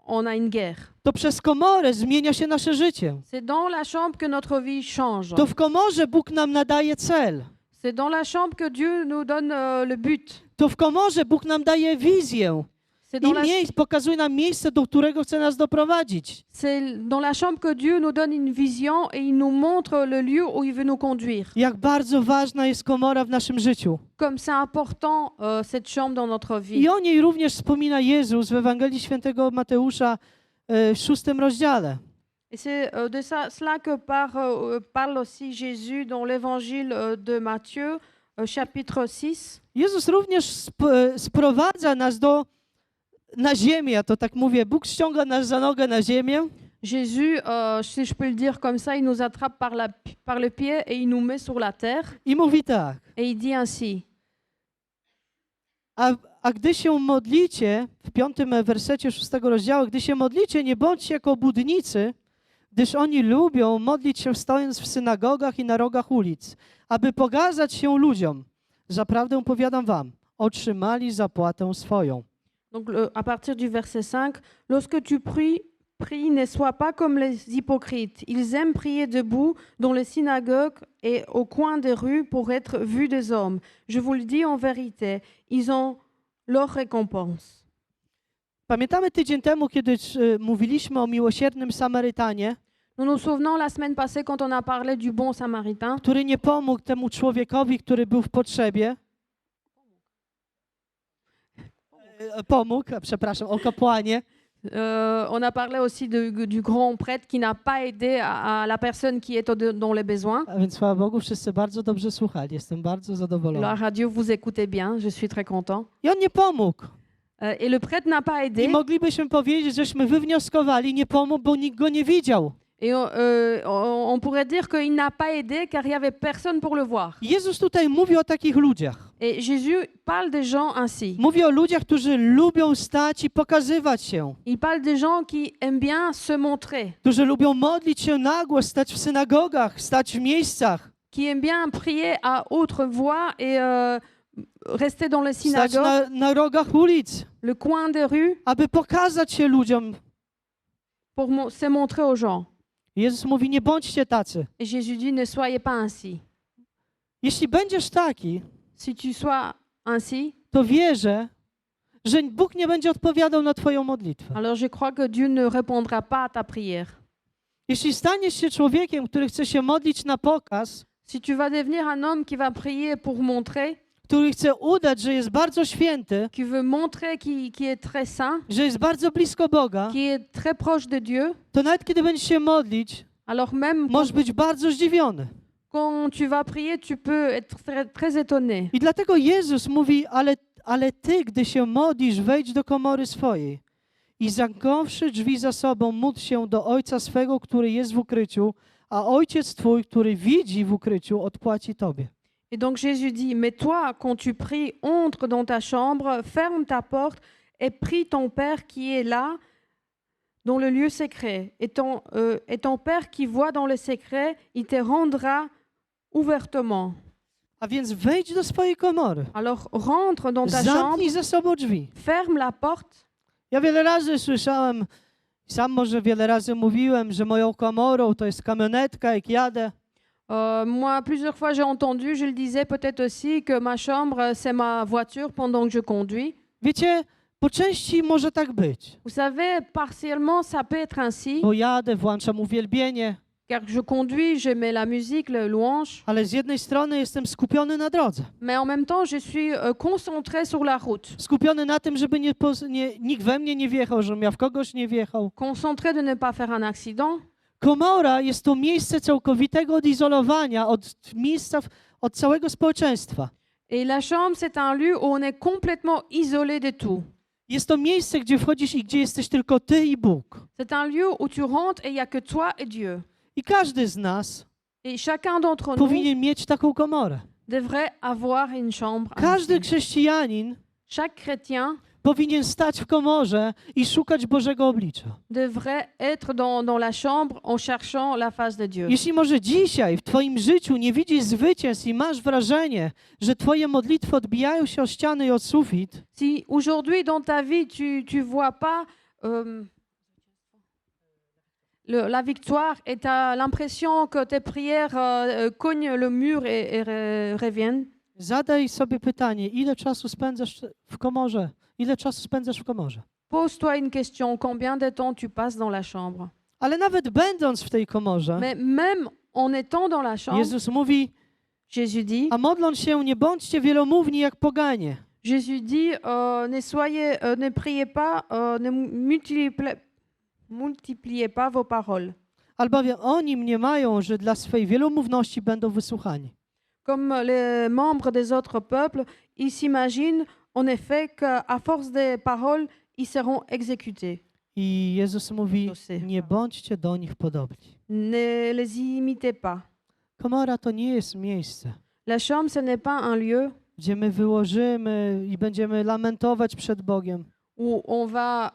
on a une guerre. To przez komorę zmienia się nasze życie. C'est dans la chambre que notre vie change. To w komorze Bóg nam nadaje cel. C'est dans la chambre que Dieu nous donne le but. To w komorze Bóg nam daje wizję C'est i dans, pokazuje nam miejsce, do którego chce nas doprowadzić. c'est dans la chambre que Dieu nous donne une vision et il nous montre le lieu où il veut nous conduire. Jak bardzo ważna jest komora w naszym życiu. Comme c'est important cette chambre dans notre vie. I o niej również wspomina Jezus w Ewangelii Świętego Mateusza w 6 rozdziale. Et c'est de cela que parle aussi Jésus dans l'évangile de Matthieu, chapitre 6. Jezus również sprowadza nas do na ziemię, ja to tak mówię, Bóg ściąga nas za nogę na ziemię Jésus, si je peux le dire comme ça, il nous attrape par le pied et il nous met sur la terre. i mówi tak, Et il dit ainsi, a gdy się modlicie, w 5 wersecie 6 rozdziału, gdy się modlicie, nie bądźcie jak obłudnicy, gdyż oni lubią modlić się stojąc w synagogach i na rogach ulic, aby pokazać się ludziom. Zaprawdę powiadam wam, otrzymali zapłatę swoją. donc à partir du verset 5, lorsque tu prie, ne sois pas comme les hypocrites. Ils aiment prier debout dans les synagogues et au coin des rues pour être vus des hommes. Je vous le dis en vérité, ils ont leur récompense. Pamiętamy tydzień temu, kiedy mówiliśmy o miłosiernym Samarytanie, Nous nous souvenons la semaine passée quand on a parlé du bon samaritain który nie pomógł temu człowiekowi, który był w potrzebie. Przepraszam, o kapłanie. On a parlé aussi du grand prêtre qui n'a pas aidé à la personne qui est dans les besoins. A więc chwała Bogu, wszyscy bardzo dobrze słuchali. Jestem bardzo zadowolony. Gloire à Dieu, vous écoutez bien, je suis très content. I on nie pomógł. Et le prêtre n'a pas I aidé. moglibyśmy powiedzieć, żeśmy wywnioskowali, nie pomógł, bo nikt go nie widział. Et on pourrait dire qu'il n'a pas aidé car il n'y avait personne pour le voir. Jezus tutaj mówi o takich ludziach. Et Jésus parle des gens ainsi. Mówi o ludziach, którzy lubią stać i pokazywać się. Il parle des gens qui aiment bien se montrer, Którzy lubią modlić się na głos, stać w synagogach, stać w miejscach. qui aiment bien prier à haute voix et rester dans les Stać synagogues, na rogach ulic, le coin des rues, aby pokazać się ludziom. pour se montrer aux gens. Jezus mówi, nie bądźcie tacy. Et Jésus dit, ne soyez pas ainsi. Jeśli będziesz taki, Si tu sois ainsi, to wierzę, że Bóg nie będzie odpowiadał na twoją modlitwę. alors je crois que Dieu ne répondra pas à ta prière. Jeśli staniesz się człowiekiem, który chce się modlić na pokaz, Si tu vas devenir un homme qui va prier pour montrer, który chce udać, że jest bardzo święty, qui veut montrer qui est très saint, że jest bardzo blisko Boga, qui est très proche de Dieu, to nawet kiedy będziesz się modlić, alors même możesz być bardzo zdziwiony. quand tu vas prier, tu peux être très étonné. I dlatego Jezus mówi, ale ty, gdy się modlisz, wejdź do komory swojej i zamknąwszy drzwi za sobą, módl się do Ojca swego, który jest w ukryciu, a Ojciec twój, który widzi w ukryciu, odpłaci tobie. Et donc Jésus dit, mais toi, quand tu pries, entre dans ta chambre, ferme ta porte et prie ton Père qui est là, dans le lieu secret. Et ton Père qui voit dans le secret, il te rendra ouvertement. A więc wejdź do swojej komory, Alors rentre dans ta chambre, zamknij za sobą drzwi. ferme la porte. Ja wiele razy słyszałem, sam może wiele razy mówiłem, że moją komorą to jest kamionetka, jak jadę. Moi, plusieurs fois, j'ai entendu, je le disais peut-être aussi, que ma chambre, c'est ma voiture pendant que je conduis. Wiecie, po części może tak być, Vous savez, partiellement, ça peut être ainsi, bo jadę, włączam uwielbienie, car je conduis, je mets la musique, le louange, ale z jednej strony jestem skupiony na drodze. mais en même temps, je suis concentré sur la route, Skupiony na tym, żeby nikt we mnie nie wjechał, żebym ja w kogoś nie wjechał. concentré de ne pas faire un accident. Komora jest to miejsce całkowitego odizolowania od miejsca, od całego społeczeństwa. Et la chambre, c'est un lieu où on est complètement isolé de tout. Jest to miejsce, gdzie wchodzisz i gdzie jesteś tylko ty i Bóg. C'est un lieu où tu rentres et il n'y a que toi et Dieu. I każdy z nas Et chacun d'entre nous powinien mieć taką komorę. devrait avoir une chambre. Każdy ainsi. chrześcijanin Chaque chrétien powinien stać w komorze i szukać Bożego oblicza. devrait être dans la chambre en cherchant la face de Dieu. Jeśli może dzisiaj w twoim życiu nie widzisz zwycięstw i masz wrażenie, że twoje modlitwy odbijają się o ściany i o sufit, Si aujourd'hui dans ta vie tu vois pas la victoire et tu as l'impression que tes prières cognent le mur et reviennent, zadaj sobie pytanie, ile czasu spędzasz w komorze? Ile czasu spędzasz w komorze? pose-toi une question, combien de temps tu passes dans la chambre? Ale nawet będąc w tej komorze, Mais même en étant dans la chambre, Jezus mówi, Jésus dit, a modląc się, nie bądźcie wielomówni jak poganie. Jésus dit, ne priez pas, ne multipliez pas vos paroles. Albowiem oni mniemają, że dla swej wielomówności będą wysłuchani. Comme les membres des autres peuples, ils s'imaginent en effet qu'à force de paroles, ils seront exécutés. I Jezus mówi, Dosy. nie bądźcie do nich podobni. Ne les imitez pas. Komora to nie jest miejsce, La chambre, ce n'est pas un lieu gdzie my wyłożymy i będziemy lamentować przed Bogiem. où on va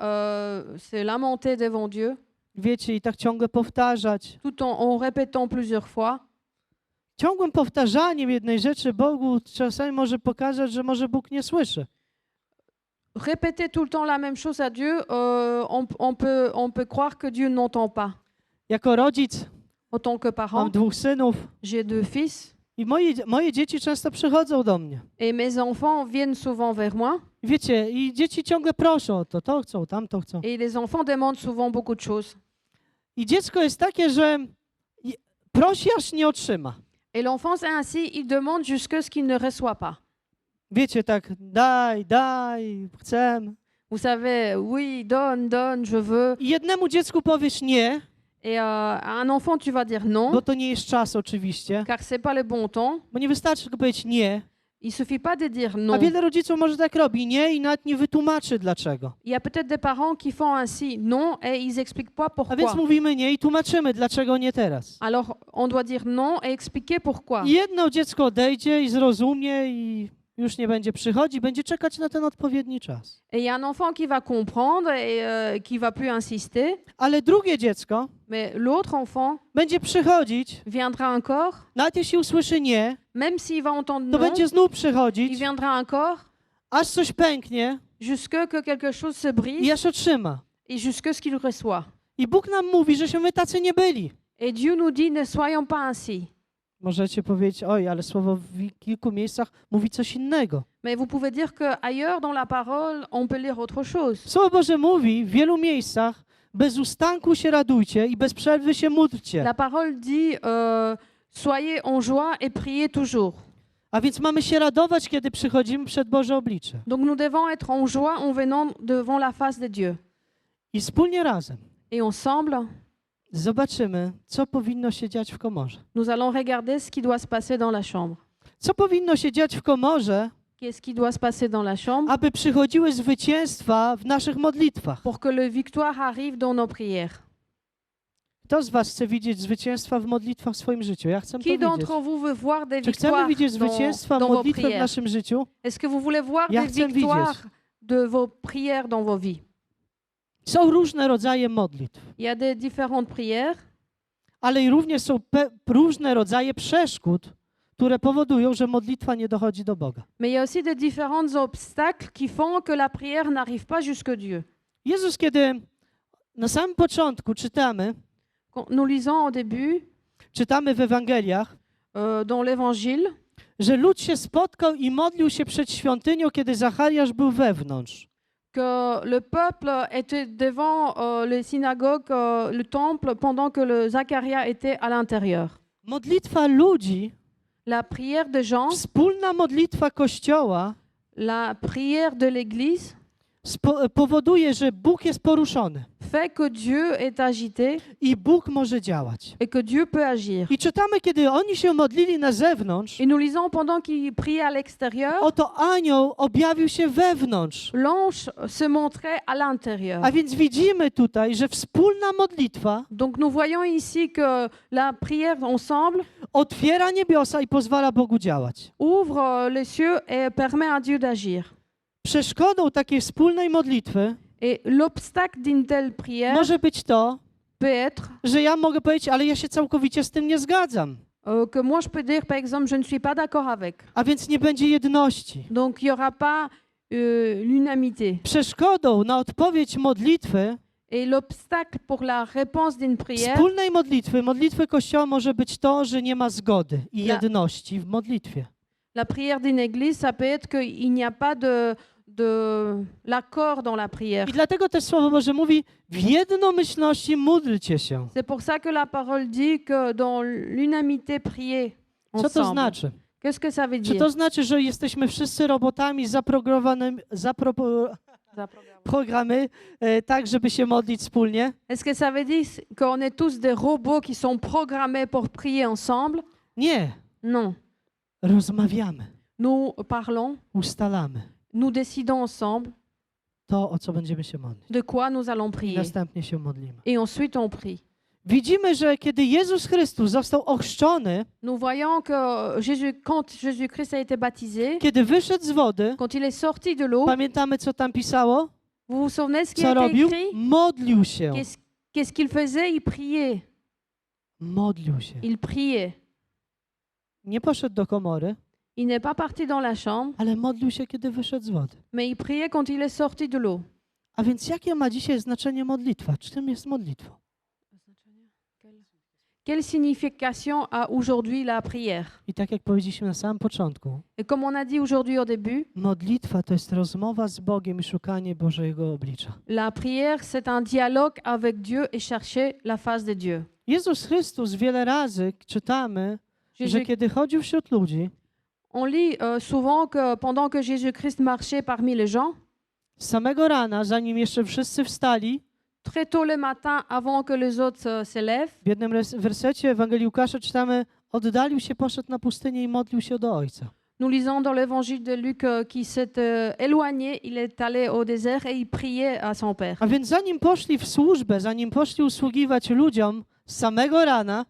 se lamenter devant Dieu, Wiecie, i tak ciągle powtarzać. tout en répétant plusieurs fois. Ciągłym powtarzaniem jednej rzeczy Bogu czasami może pokazać, że może Bóg nie słyszy. Répéter tout le temps la même chose à Dieu, on peut croire que Dieu n'entend pas. Jako rodzic En tant que mam parent, 2 synów j'ai 2 fils i moje dzieci często przychodzą do mnie. et mes enfants viennent souvent vers moi. Wiecie, i dzieci ciągle proszą o to chcą, tamto chcą. Et les enfants demandent souvent beaucoup de choses. I dziecko jest takie, że prosi, aż nie otrzyma. Et l'enfant, c'est ainsi, il demande jusqu'à ce qu'il ne reçoit pas. Wiecie, tak daj, chcę. Vous savez, oui, donne, je veux. I jednemu dziecku powiesz nie, Et à un enfant, tu vas dire non, bo to nie jest czas oczywiście, car c'est pas le bon temps. bo nie wystarczy tylko powiedzieć nie. Il suffit pas de dire A non. wiele rodziców może tak robi, nie, i nawet nie wytłumaczy dlaczego. Il y a peut-être des parents qui font ainsi non et ils expliquent pas A więc pourquoi. mówimy nie i tłumaczymy, dlaczego nie teraz. Alors, on doit dire non et expliquer pourquoi. I jedno dziecko odejdzie i zrozumie i już nie będzie przychodzić, będzie czekać na ten odpowiedni czas. Et il y a un enfant qui va comprendre et qui va plus insister, Ale drugie dziecko mais l'autre enfant będzie przychodzić, viendra encore, nawet jeśli usłyszy nie, même s'il va entendre to non, będzie znów il przychodzić, viendra encore aż coś pęknie jusqu'à que quelque chose se i brise aż otrzyma. et jusqu'à ce qu'il reçoit. I Bóg nam mówi, żeśmy my tacy nie byli. Et Dieu nous dit, ne soyons pas ainsi. Możecie powiedzieć, oj, ale słowo w kilku miejscach mówi coś innego. Mais vous pouvez dire qu'ailleurs dans la parole, on peut lire autre chose. Słowo Boże mówi w wielu miejscach, bez ustanku się radujcie i bez przerwy się módlcie. La parole dit, soyez en joie et priez toujours. A więc mamy się radować, kiedy przychodzimy przed Boże oblicze. Donc nous devons être en joie en venant devant la face de Dieu. I wspólnie razem Et ensemble, zobaczymy, co powinno się dziać w komorze. nous allons regarder ce qui doit se passer dans la chambre. Co powinno się dziać w komorze, Qu'est-ce qui doit se passer dans la chambre aby przychodziły zwycięstwa w naszych modlitwach? pour que le victoire arrive dans nos prières? Kto z was chce widzieć zwycięstwa w modlitwach w swoim życiu? Ja chcę to Qui widzieć. d'entre vous veut voir des Czy chcemy victoires widzieć zwycięstwa w dans vos modlitwach w prières? naszym życiu? Est-ce que vous voulez voir Ja des chcę victoires widzieć. de vos prières dans vos vies? Są różne rodzaje modlitw, Il y a des différentes prières, ale i również są różne rodzaje przeszkód, które powodują, że modlitwa nie dochodzi do Boga. mais il y a aussi des différents obstacles qui font que la prière n'arrive pas jusqu'à Dieu. Jezus, kiedy na samym początku czytamy Quand nous lisons au début, w Ewangeliach, dans l'Évangile, że lud się spotkał i modlił się przed świątynią, kiedy Zachariasz był wewnątrz. que le peuple était devant les synagogues, le temple, pendant que le Zacharia était à l'intérieur. Modlitwa ludzi, La prière de Jean, wspólna modlitwa Kościoła la prière de l'Église powoduje, że Bóg jest poruszony fait que Dieu est agité i Bóg może działać. et que Dieu peut agir. I czytamy, kiedy oni się modlili na zewnątrz, Et nous lisons pendant qu'il priait à l'extérieur, oto anioł objawił się wewnątrz. l'ange se montrait à l'intérieur. A więc widzimy tutaj, że wspólna modlitwa Donc nous voyons ici que la prière ensemble otwiera niebiosa i pozwala Bogu działać. ouvre les cieux et permet à Dieu d'agir. Przeszkodą takiej wspólnej modlitwy Et l'obstacle d'une telle prière może być to, peut être że ja mogę powiedzieć, ale ja się całkowicie z tym nie zgadzam. que moi je peux dire par exemple je ne suis pas d'accord avec. A więc nie będzie jedności. Donc il n'y aura pas l'unanimité. Przeszkodą na odpowiedź modlitwy, Et l'obstacle pour la réponse d'une prière, wspólnej modlitwy Kościoła może być to, że nie ma zgody i Ja- jedności w modlitwie. la prière d'une église, ça peut être qu'il n'y a pas de l'accord dans la prière. I dlatego też Słowo Boże mówi, w jednomyślności módlcie się. C'est pour ça que la parole dit que dans l'unanimité prier Co to ensemble. znaczy? Qu'est-ce que ça veut Czy dire? to znaczy, że jesteśmy wszyscy robotami zaprogramowanymi tak, żeby się modlić wspólnie? Est-ce que ça veut dire qu'on est tous des robots qui sont programmés pour prier ensemble? Nie. Non. Rozmawiamy, Nous parlons, ustalamy. nous décidons ensemble. to, o co będziemy się modlić. de quoi nous allons I prier. następnie się modlimy. Et ensuite, on prie. Widzimy, że kiedy Jezus Chrystus został ochrzczony, Nous voyons que quand Jésus-Christ a été baptisé, kiedy wyszedł z wody, quand il est sorti de l'eau, pamiętamy, co tam pisało? vous vous souvenez ce qui Co a été robił? écrit? Modlił się. Qu'est-ce qu'il faisait? Il priait. Modlił się. Il priait. Nie poszedł do komory, Il n'est pas parti dans la chambre, ale modlił się, kiedy wyszedł z wody. mais il priait quand il est sorti de l'eau. A więc jakie ma dzisiaj znaczenie modlitwa? Czym jest modlitwa? Quelle signification a aujourd'hui la prière? I tak jak powiedzieliśmy na samym początku, Et comme on a dit aujourd'hui au début, modlitwa to jest rozmowa z Bogiem i szukanie Bożego oblicza. la prière, c'est un dialogue avec Dieu et chercher la face de Dieu. Jezus Chrystus wiele razy czytamy, że Jésus- kiedy chodził wśród ludzi, on lit souvent que pendant que Jésus-Christ marchait parmi les gens, z samego rana, zanim jeszcze wszyscy wstali, très tôt le matin, avant que les autres se lèvent, w jednym wersecie Ewangelii Łukasza czytamy, oddalił się, poszedł na pustynię i modlił się do Ojca. nous lisons dans l'évangile de Luc qui s'est éloigné, il est allé au désert et il priait à son Père. A więc zanim poszli w służbę, zanim poszli usługiwać ludziom z samego rana,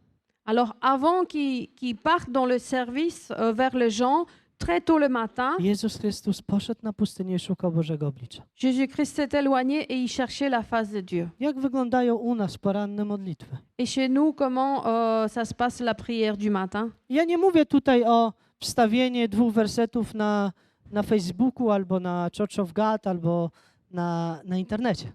Alors avant qu'il parte dans le service vers les gens, très tôt le matin, Jezus Chrystus poszedł na pustynię i szukał Bożego oblicza. Jésus-Christ s'est éloigné et il cherchait la face de Dieu. Jak wyglądają u nas poranne modlitwy? Et chez nous, comment ça se passe la prière du matin? Ja nie mówię tutaj o wstawienie 2 wersetów na Facebooku albo na Church of God albo na internecie.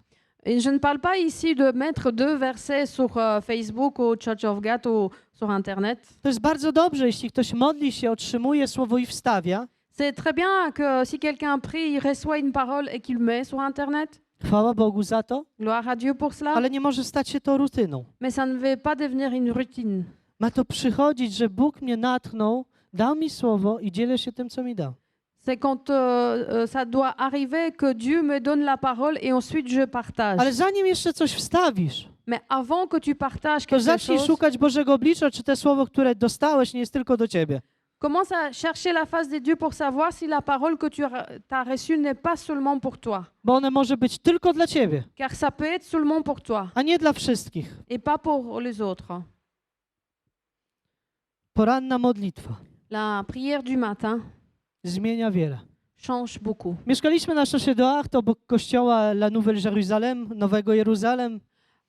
Et je ne parle pas ici de mettre 2 versets sur Facebook ou Church of God ou sur Internet. To jest bardzo dobrze, jeśli ktoś modli się, otrzymuje słowo i wstawia. C'est très bien que si quelqu'un prie, il reçoit une parole et qu'il met sur Internet. Chwała Bogu za to, Gloire à Dieu pour cela. ale nie może stać się to rutyną. Mais ça ne veut pas devenir une routine. Ma to przychodzić, że Bóg mnie natchnął, dał mi słowo i dzielę się tym, co mi dał. C'est quand ça doit arriver que Dieu me donne la parole et ensuite je partage. Ale zanim jeszcze coś wstawisz, Mais avant que tu partages to quelque zacznij chose, szukać Bożego oblicza, czy te słowo, które dostałeś, nie jest tylko do ciebie. commence à chercher la face de Dieu pour savoir si la parole que tu as reçue n'est pas seulement pour toi. Bo one może być tylko dla ciebie, Car ça peut être seulement pour toi a nie dla wszystkich. et pas pour les autres. Poranna modlitwa La prière du matin zmienia wiele. change beaucoup. Mieszkaliśmy na Szosie d'Art obok kościoła La Nouvelle Jérusalem, Nowego Jeruzalem.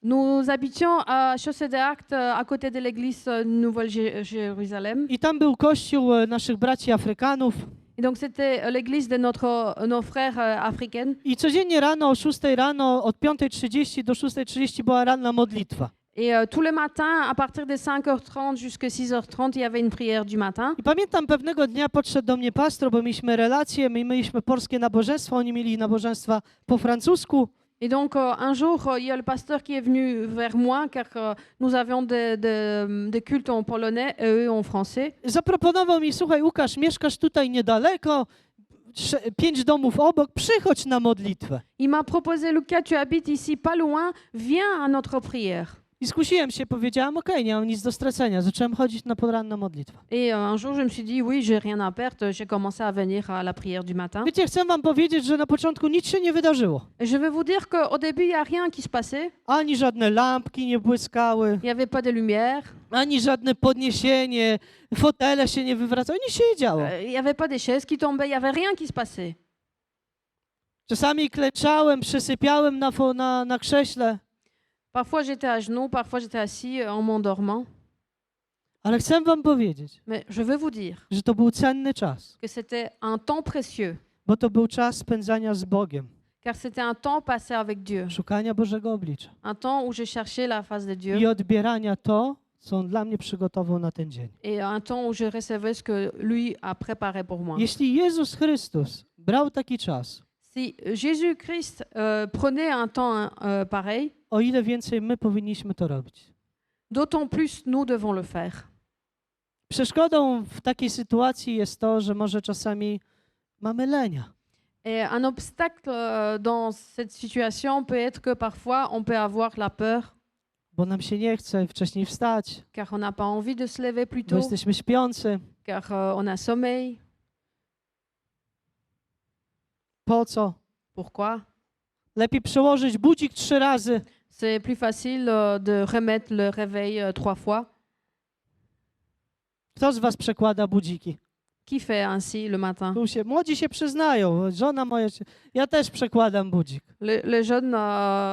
Nous habitions à Chaussée d'Arc, à côté de l'église Nouvelle-Jérusalem. I tam był kościół naszych braci Afrykanów. Et donc c'était l'église de nos frères africains. I codziennie rano o 6 rano, od 5:30 do 6:30 była ranna modlitwa. Et tous les matins, à partir de 5h30 jusqu'à 6h30, il y avait une prière du matin. I pamiętam, pewnego dnia podszedł do mnie pastor, bo mieliśmy relacje, my mieliśmy polskie nabożeństwa, oni mieli nabożeństwa po francusku. Et donc un jour, il y a le pasteur qui est venu vers moi, car nous avions des cultes en polonais et eux en français. Zaproponował mi, słuchaj Łukasz, mieszkasz tutaj niedaleko, 5 domów obok, przychodź na modlitwę. Il m'a proposé, Lucas, tu habites ici pas loin, viens à notre prière. I skusiłem się, powiedziałem, okej, nie mam nic do stracenia. Zacząłem chodzić na poranną modlitwę. Et un jour, je me suis dit, oui, j'ai rien à perdre. J'ai commencé à venir à la prière du matin. Wiecie, chcę wam powiedzieć, że na początku nic się nie wydarzyło. Et je vais vous dire qu'au début, il n'y a rien qui se passait. Ani żadne lampki nie błyskały, Il n'y avait pas de lumière. ani żadne podniesienie, fotele się nie wywracały, nic się nie działo. Il n'y avait pas des chaises qui tombaient. Il n'y avait rien qui se passait. Czasami klęczałem, przysypiałem na krześle, Parfois, j'étais à genoux. Parfois, j'étais assis en m'endormant. ale chcę wam powiedzieć, Mais je veux vous dire że to był cenny czas, que c'était un temps précieux. bo to był czas spędzania z Bogiem, Car c'était un temps passé avec Dieu. szukania Bożego oblicza Un temps où je cherchais la face de Dieu. i odbierania to, co On dla mnie przygotował na ten dzień. Et un temps où je recevais ce que lui a préparé pour moi. Jeśli Jezus Chrystus brał taki czas, Si Jésus-Christ prenait un temps pareil, o ile więcej my powinniśmy to robić. d'autant plus nous devons le faire. Przeszkodą w takiej sytuacji jest to, że może czasami mamy lenia. Et un obstacle dans cette situation peut être que parfois on peut avoir la peur, Bo nam się nie chce wcześniej wstać, car on n'a pas envie de se lever plus bo tôt, jesteśmy śpiący. car on a sommeil. Po co? Pourquoi? Lepiej przełożyć budzik 3 razy. C'est plus facile de remettre le réveil 3 fois. Kto z was przekłada budziki? Qui fait ainsi le matin? Tu młodzi się przyznają. Żona moja, ja też przekładam budzik. Les jeunes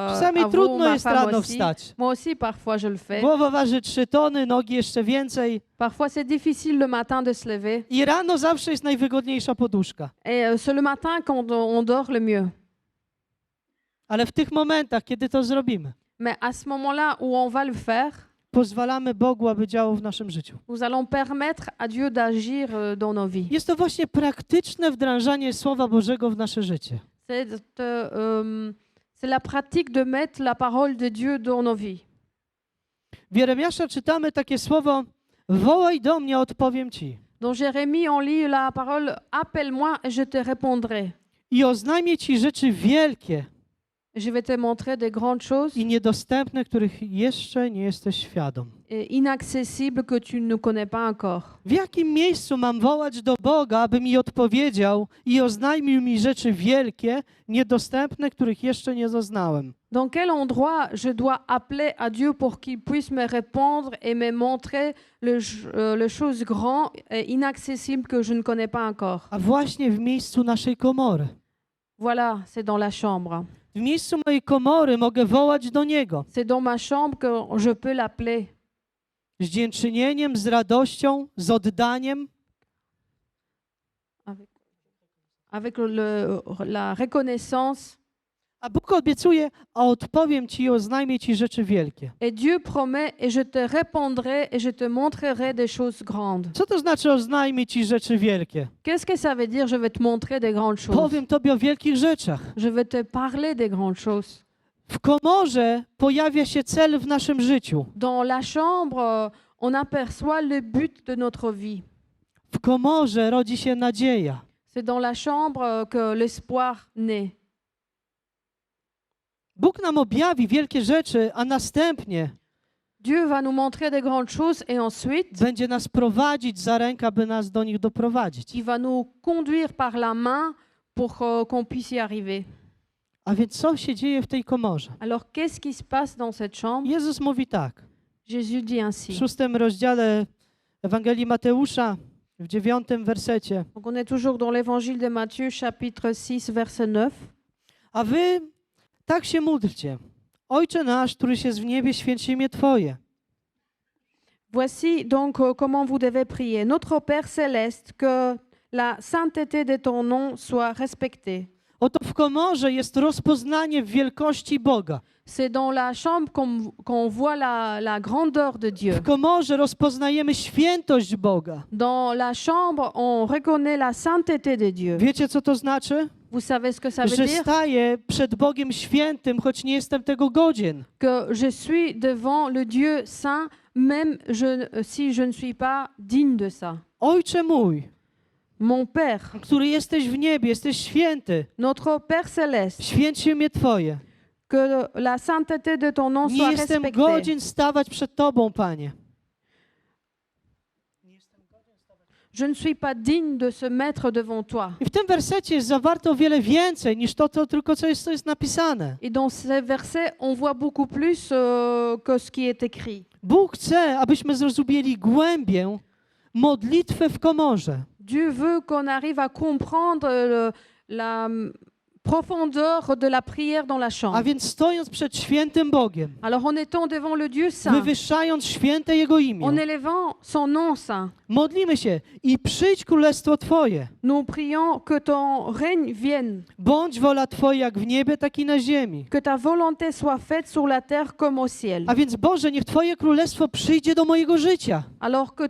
Czasami avouent, trudno ma jest femme rano aussi. wstać. Moi aussi, parfois, je le fais. Głowa waży 3 tony, nogi jeszcze więcej. Parfois, c'est difficile le matin de se lever. I rano zawsze jest najwygodniejsza poduszka. Et c'est le matin quand on dort le mieux. Ale w tych momentach, kiedy to zrobimy, Mais à ce moment-là où on va le faire, pozwalamy Bogu, aby działał w naszym życiu. nous allons permettre à Dieu d'agir dans nos vies. Jest to właśnie praktyczne wdrażanie Słowa Bożego w nasze życie. C'est la pratique de mettre la parole de Dieu dans nos vies. W Jeremiasza czytamy takie słowo: wołaj do mnie, odpowiem ci. Dans Jérémie, on lit la parole « Appelle-moi et je te répondrai. I oznajmię ci rzeczy wielkie Je vais te montrer des grandes choses i niedostępne, których jeszcze nie jesteś świadom. et inaccessibles que tu ne connais pas encore. » W jakim miejscu mam wołać do Boga, aby mi odpowiedział i oznajmił mi rzeczy wielkie, niedostępne, których jeszcze nie zaznałem? Dans quel endroit je dois appeler à Dieu pour qu'il puisse me répondre et me montrer les choses grandes et inaccessibles que je ne connais pas encore? A właśnie w miejscu naszej komory. Voilà, c'est dans la chambre. W miejscu mojej komory mogę wołać do Niego C'est dans ma chambre que je peux l'appeler. z dziękczynieniem, z radością, z oddaniem. Avec la reconnaissance. A Bóg obiecuje, a odpowiem Ci i oznajmię Ci rzeczy wielkie. Et Dieu promet, et je te répondrai, et je te montrerai des choses grandes. Co to znaczy oznajmię Ci rzeczy wielkie? Qu'est-ce que ça veut dire, je vais te montrer des grandes choses? Powiem Tobie o wielkich rzeczach. Je vais te parler des grandes choses. W komorze pojawia się cel w naszym życiu. Dans la chambre, on aperçoit le but de notre vie. W komorze rodzi się nadzieja. C'est dans la chambre que l'espoir naît. Bóg nam objawi wielkie rzeczy, a następnie Dieu va nous montrer des grandes choses et ensuite, będzie nas prowadzić za rękę, aby nas do nich doprowadzić. il va nous conduire par la main pour qu'on puisse y arriver. A więc co się dzieje w tej komorze? Alors, qu'est-ce qui se passe dans cette chambre? Jezus mówi tak. Jésus dit W ainsi. 6 rozdziale Ewangelii Mateusza, w 9 wersecie. Donc, on est toujours dans l'évangile de Matthieu, chapitre 6, verset 9. A wy tak się módlcie. Ojcze nasz, któryś jest w niebie, święć się imię Twoje. Voici donc comment vous devez prier. Notre Père céleste, que la sainteté de ton nom soit respectée. Oto w komorze jest rozpoznanie wielkości Boga. C'est dans la chambre qu'on voit la grandeur de Dieu. W komorze rozpoznajemy świętość Boga. Dans la chambre, on reconnaît la sainteté de Dieu. Wiecie, co to znaczy? Vous savez ce que ça veut Że dire? staję przed Bogiem świętym, choć nie jestem tego godzien. Que je suis devant le Dieu saint, même si je ne suis pas digne de ça. Ojcze mój, Mon Père, który jesteś w niebie, jesteś święty. notre Père céleste, Święć się imię Twoje. que la sainteté de ton nom Nie soit jestem respectée. godzien stawać przed Tobą, Panie. Je ne suis pas digne de se mettre devant toi. I w tym wersecie jest zawarte o wiele więcej niż to tylko co jest napisane. Et dans ces versets, on voit beaucoup plus que ce qui est écrit. Bóg chce, abyśmy zrozumieli głębię modlitwę w komorze. Dieu veut qu'on arrive à comprendre la profondeur de la prière dans la A chambre. więc stojąc przed świętym Bogiem, Alors en étant devant le Dieu saint, wywyższając święte Jego imię, en élevant son nom saint, modlimy się i przyjdź królestwo Twoje. nous prions que ton règne vienne, Bądź wola Twoja jak w niebie, tak i na ziemi. que ta volonté soit faite sur la terre comme au ciel. A więc Boże, niech Twoje królestwo przyjdzie do mojego życia. Alors que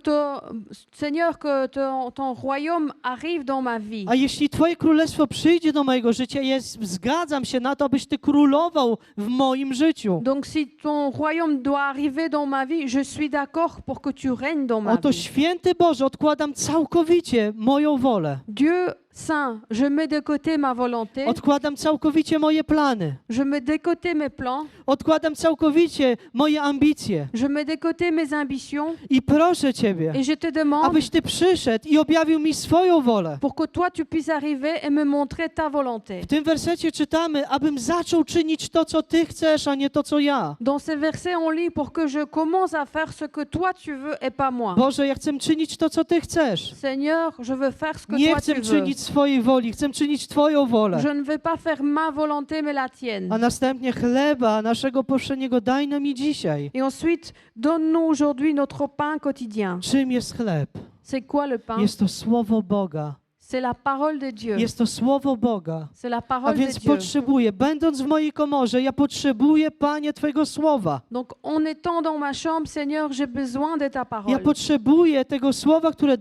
Seigneur, que ton royaume arrive dans ma vie. A jeśli Twoje królestwo przyjdzie do mojego życia, ja zgadzam się na to, abyś Ty królował w moim życiu. Donc si ton royaume doit arriver dans ma vie, je suis d'accord pour que tu règnes dans ma Oto vie. święty Boże, odkładam całkowicie moją wolę. Dieu Saint, je mets de côté ma volonté, Odkładam całkowicie moje plany. je mets de côté mes plans, Odkładam całkowicie moje ambicje. je mets de côté mes ambitions I proszę Ciebie, et je te demande abyś Ty przyszedł i objawił mi swoją wolę. pour que toi tu puisses arriver et me montrer ta volonté. W tym wersecie czytamy, abym zaczął czynić to, co Ty chcesz, a nie to, co ja. Dans ces versets, on lit pour que je commence à faire ce que toi tu veux et pas moi. Boże, ja chcę czynić to, co Ty chcesz. Seigneur, je veux faire ce que Nie toi chcę tu veux. czynić swojej woli, chcę czynić Twoją wolę. Je ne veux pas faire ma volonté mais la tienne. A następnie chleba naszego powszedniego daj nam i dzisiaj. Et ensuite, donne-nous aujourd'hui notre pain quotidien. Czym jest chleb? C'est quoi le pain? Jest to słowo Boga. C'est la parole de Dieu. Jest to słowo Boga. C'est la A parole de więc Dieu. potrzebuję, będąc w mojej komorze, ja potrzebuję, Panie, Twojego słowa. Donc, en étant dans ma chambre, Seigneur, j'ai besoin de ta Ja parole. potrzebuję tego słowa, które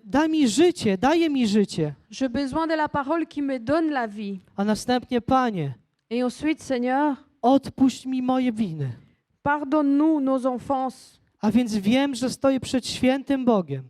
da mi życie, daje mi życie. J'ai besoin de la parole qui me donne la vie. A następnie, Panie, Et ensuite, Seigneur, odpuść mi moje winy. pardonne-nous nos offenses. A więc wiem, że stoję przed świętym Bogiem.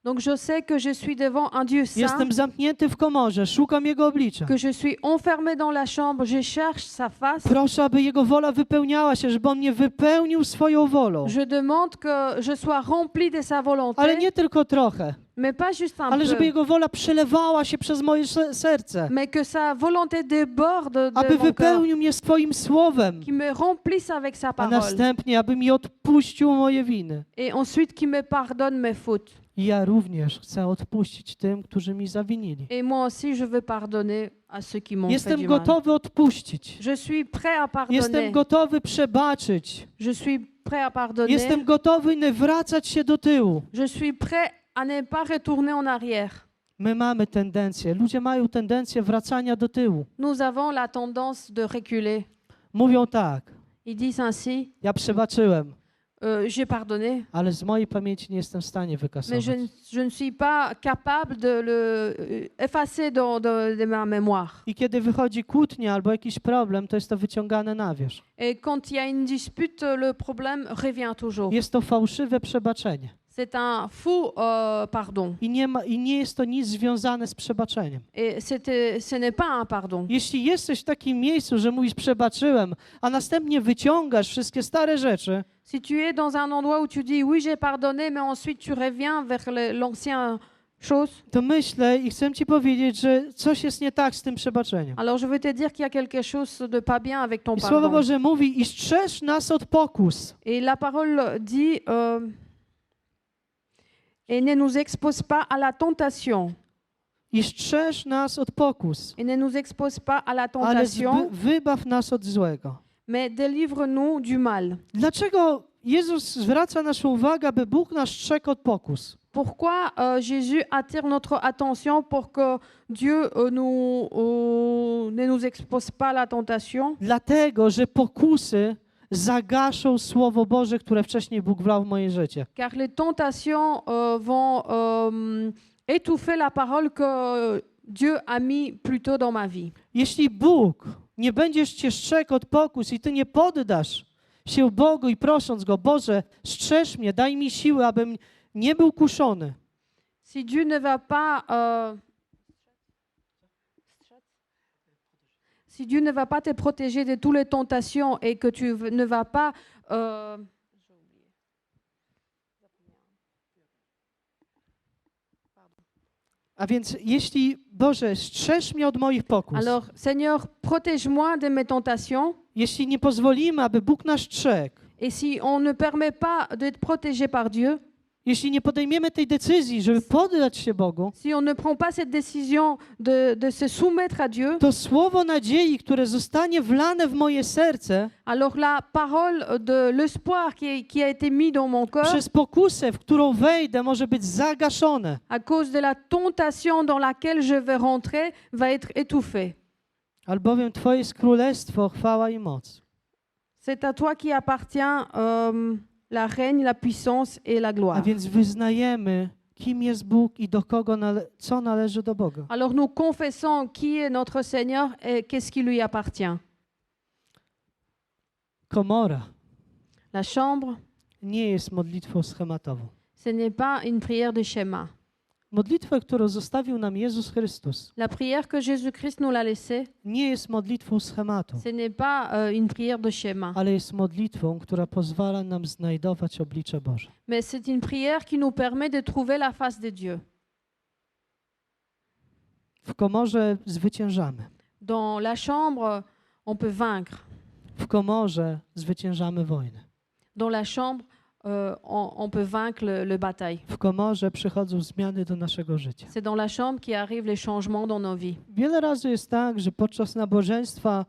Donc, je sais que je suis devant un Dieu saint, Jestem zamknięty w komorze, szukam Jego oblicza. que je suis enfermé dans la chambre, je cherche sa face. Proszę, aby Jego wola wypełniała się, żeby On mnie wypełnił swoją wolą. Je demande que je sois rempli de sa Ale volonté, nie tylko trochę, mais pas juste un ale żeby peu, Jego wola przelewała się przez moje serce. mais que sa volonté déborde de Aby mon cœur, wypełnił mnie swoim słowem. qui me remplisse avec sa A parole. następnie, aby mi odpuścił moje winy. Et ensuite, qui me pardonne mes fautes. I ja również chcę odpuścić tym, którzy mi zawinili. Et moi aussi, je veux pardonner à ceux qui m'ont fait Jestem du mal. gotowy odpuścić. Je suis prêt à Jestem pardonner. gotowy przebaczyć. Je suis prêt à pardonner. Jestem gotowy nie wracać się do tyłu. Je suis prêt à ne pas retourner en arrière. My mamy tendencję, ludzie mają tendencję wracania do tyłu. Nous avons la tendance de reculer. Mówią tak, Ils disent ainsi, ja przebaczyłem, j'ai pardonné, ale z mojej pamięci nie jestem w stanie mais wykasować. je ne suis pas capable de le effacer de ma mémoire. I kiedy wychodzi kłótnia albo jakiś problem, to jest to wyciągane na wierzch. Et quand il y a une dispute, le problème revient toujours. Jest to fałszywe przebaczenie. C'est un faux pardon. I nie jest to nic związane z przebaczeniem. Et ce n'est pas un pardon. Jeśli jesteś w takim miejscu, że mówisz przebaczyłem, a następnie wyciągasz wszystkie stare rzeczy, Si tu es dans un endroit où tu dis oui, j'ai pardonné, mais ensuite tu reviens vers l'ancien chose, to myślę i chcę ci powiedzieć, że coś jest nie tak z tym przebaczeniem. alors je veux te dire qu'il y a quelque chose de pas bien avec ton I Słowo pardon. Boże mówi i strzeż nas od pokus. Et la parole dit et ne nous expose pas à la tentation. I strzeż nas od pokus, Et ne nous expose pas à la ale tentation, wybaw nas od złego. mais délivre-nous du mal. Dlaczego Jezus zwraca naszą uwagę, aby Bóg nas strzegł od pokus? Pourquoi Jésus attire notre attention pour que Dieu ne nous expose pas à la tentation? Dlatego, że pokusy zagaszą Słowo Boże, które wcześniej Bóg wlał w moje życie. Car les tentations vont étouffer la parole que Dieu a mis plus tôt dans ma vie. Jeśli Bóg nie będziesz cię strzegł od pokus i ty nie poddasz się Bogu i prosząc Go, Boże, strzeż mnie, daj mi siły, abym nie był kuszony. Si Dieu ne va pas si Dieu ne va pas te protéger de toutes les tentations et que tu ne vas pas A więc jeśli, Boże, strzeż mnie od moich pokus, alors Seigneur, protège-moi de mes tentations. jeśli nie pozwolimy, aby Bóg nas strzegł, Et si on ne permet pas d'être protégé par Dieu, jeśli nie podejmiemy tej decyzji, żeby poddać się Bogu, si on ne prend pas cette décision de se soumettre à Dieu, to słowo nadziei, które zostanie wlane w moje serce alors la parole de l'espoir qui a été mis dans mon cœur, przez pokusę, w którą wejdę, może być zagaszone. à cause de la tentation dans laquelle je vais rentrer, va être étouffée. Albowiem Twoje jest królestwo, chwała i moc. C'est à toi qui appartient la règne, la puissance et la A gloire. więc wyznajemy, kim jest Bóg i do kogo co należy do Boga. Alors nous confessons qui est notre Seigneur et qu'est-ce qui lui appartient. Komora La chambre, nie jest modlitwą schematową. ce n'est pas une prière de schéma. Modlitwę, którą zostawił nam Jezus Chrystus, La prière que Jésus-Christ nous l'a laissée, nie jest modlitwą schematu, ce n'est pas une prière de schéma, ale jest modlitwą, która pozwala nam znajdować oblicze Boże. mais c'est une prière qui nous permet de trouver la face de Dieu. W komorze zwyciężamy. Dans la chambre, on peut vaincre. W komorze zwyciężamy wojnę. Dans la chambre, on peut vaincre le bataille. W komorze przychodzą zmiany do naszego życia. C'est dans la chambre qu'arrivent les changements dans nos vies. Wiele razy jest tak, że podczas nabożeństwa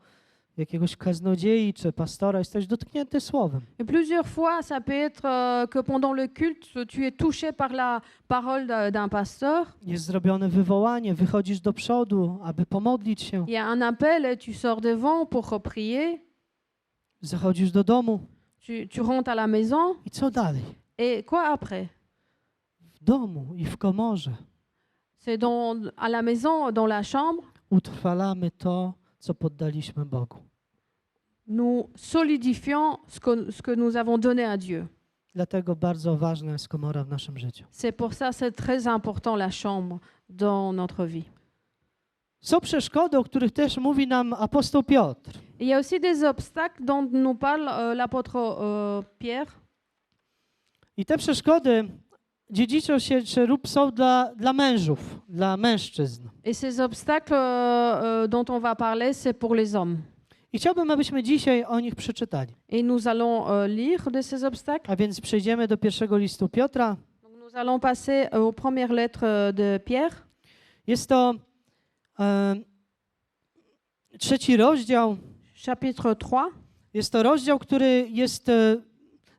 jakiegoś kaznodziei czy pastora jesteś dotknięty słowem. Et plusieurs fois, ça peut être que pendant le culte, tu es touché par la parole d'un pasteur. Jest zrobione wywołanie, wychodzisz do przodu, aby pomodlić się. Il y a un appel et tu sors devant pour prier. Zachodzisz do domu Tu rentres à la maison. i co dalej? Et quoi après? W domu i w komorze C'est à la maison, dans la chambre, utrwalamy to, co poddaliśmy Bogu. nous solidifions ce que nous avons donné à Dieu. Dlatego bardzo ważna jest komora w naszym życiu. C'est pour ça c'est très important la chambre dans notre vie. Są przeszkody, o których też mówi nam apostoł Piotr. Il y a aussi des obstacles dont nous parle l'apôtre Pierre. I te przeszkody dziedziczą się lub są dla mężów, dla mężczyzn. Et ces obstacles dont on va parler, c'est pour les hommes. I chciałbym, abyśmy dzisiaj o nich przeczytali. Et nous allons lire de ces obstacles. A więc przejdziemy do pierwszego listu Piotra. Donc, nous allons passer aux premières lettres de Pierre. Jest to 3 rozdział. Chapitre 3. Jest to rozdział, który jest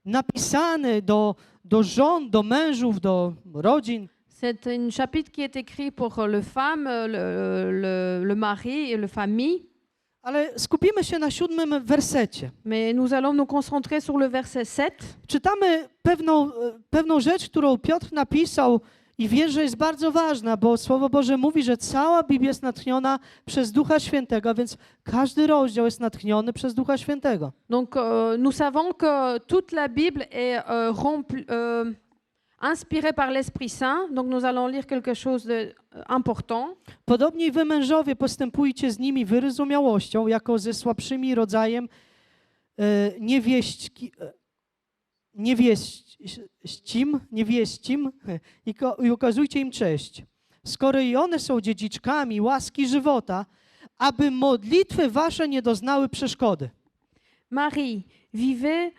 napisany do żon, do mężów, do rodzin. C'est un chapitre qui est écrit pour les femmes, le mari et la famille. Ale skupimy się na 7 wersecie. Mais nous allons nous concentrer sur le verset 7. Czytamy pewną rzecz, którą Piotr napisał i wierzę, że jest bardzo ważna, bo Słowo Boże mówi, że cała Biblia jest natchniona przez Ducha Świętego, a więc każdy rozdział jest natchniony przez Ducha Świętego. Donc nous savons que toute la Bible est inspirée par l'Esprit Saint. Donc nous allons lire quelque chose d'important. Podobnie i wy mężowie postępujcie z nimi wyrozumiałością, jako ze słabszymi rodzajem niewieścim i okazujcie im cześć. Skoro i one są dziedziczkami łaski żywota, aby modlitwy wasze nie doznały przeszkody. Marie, vivez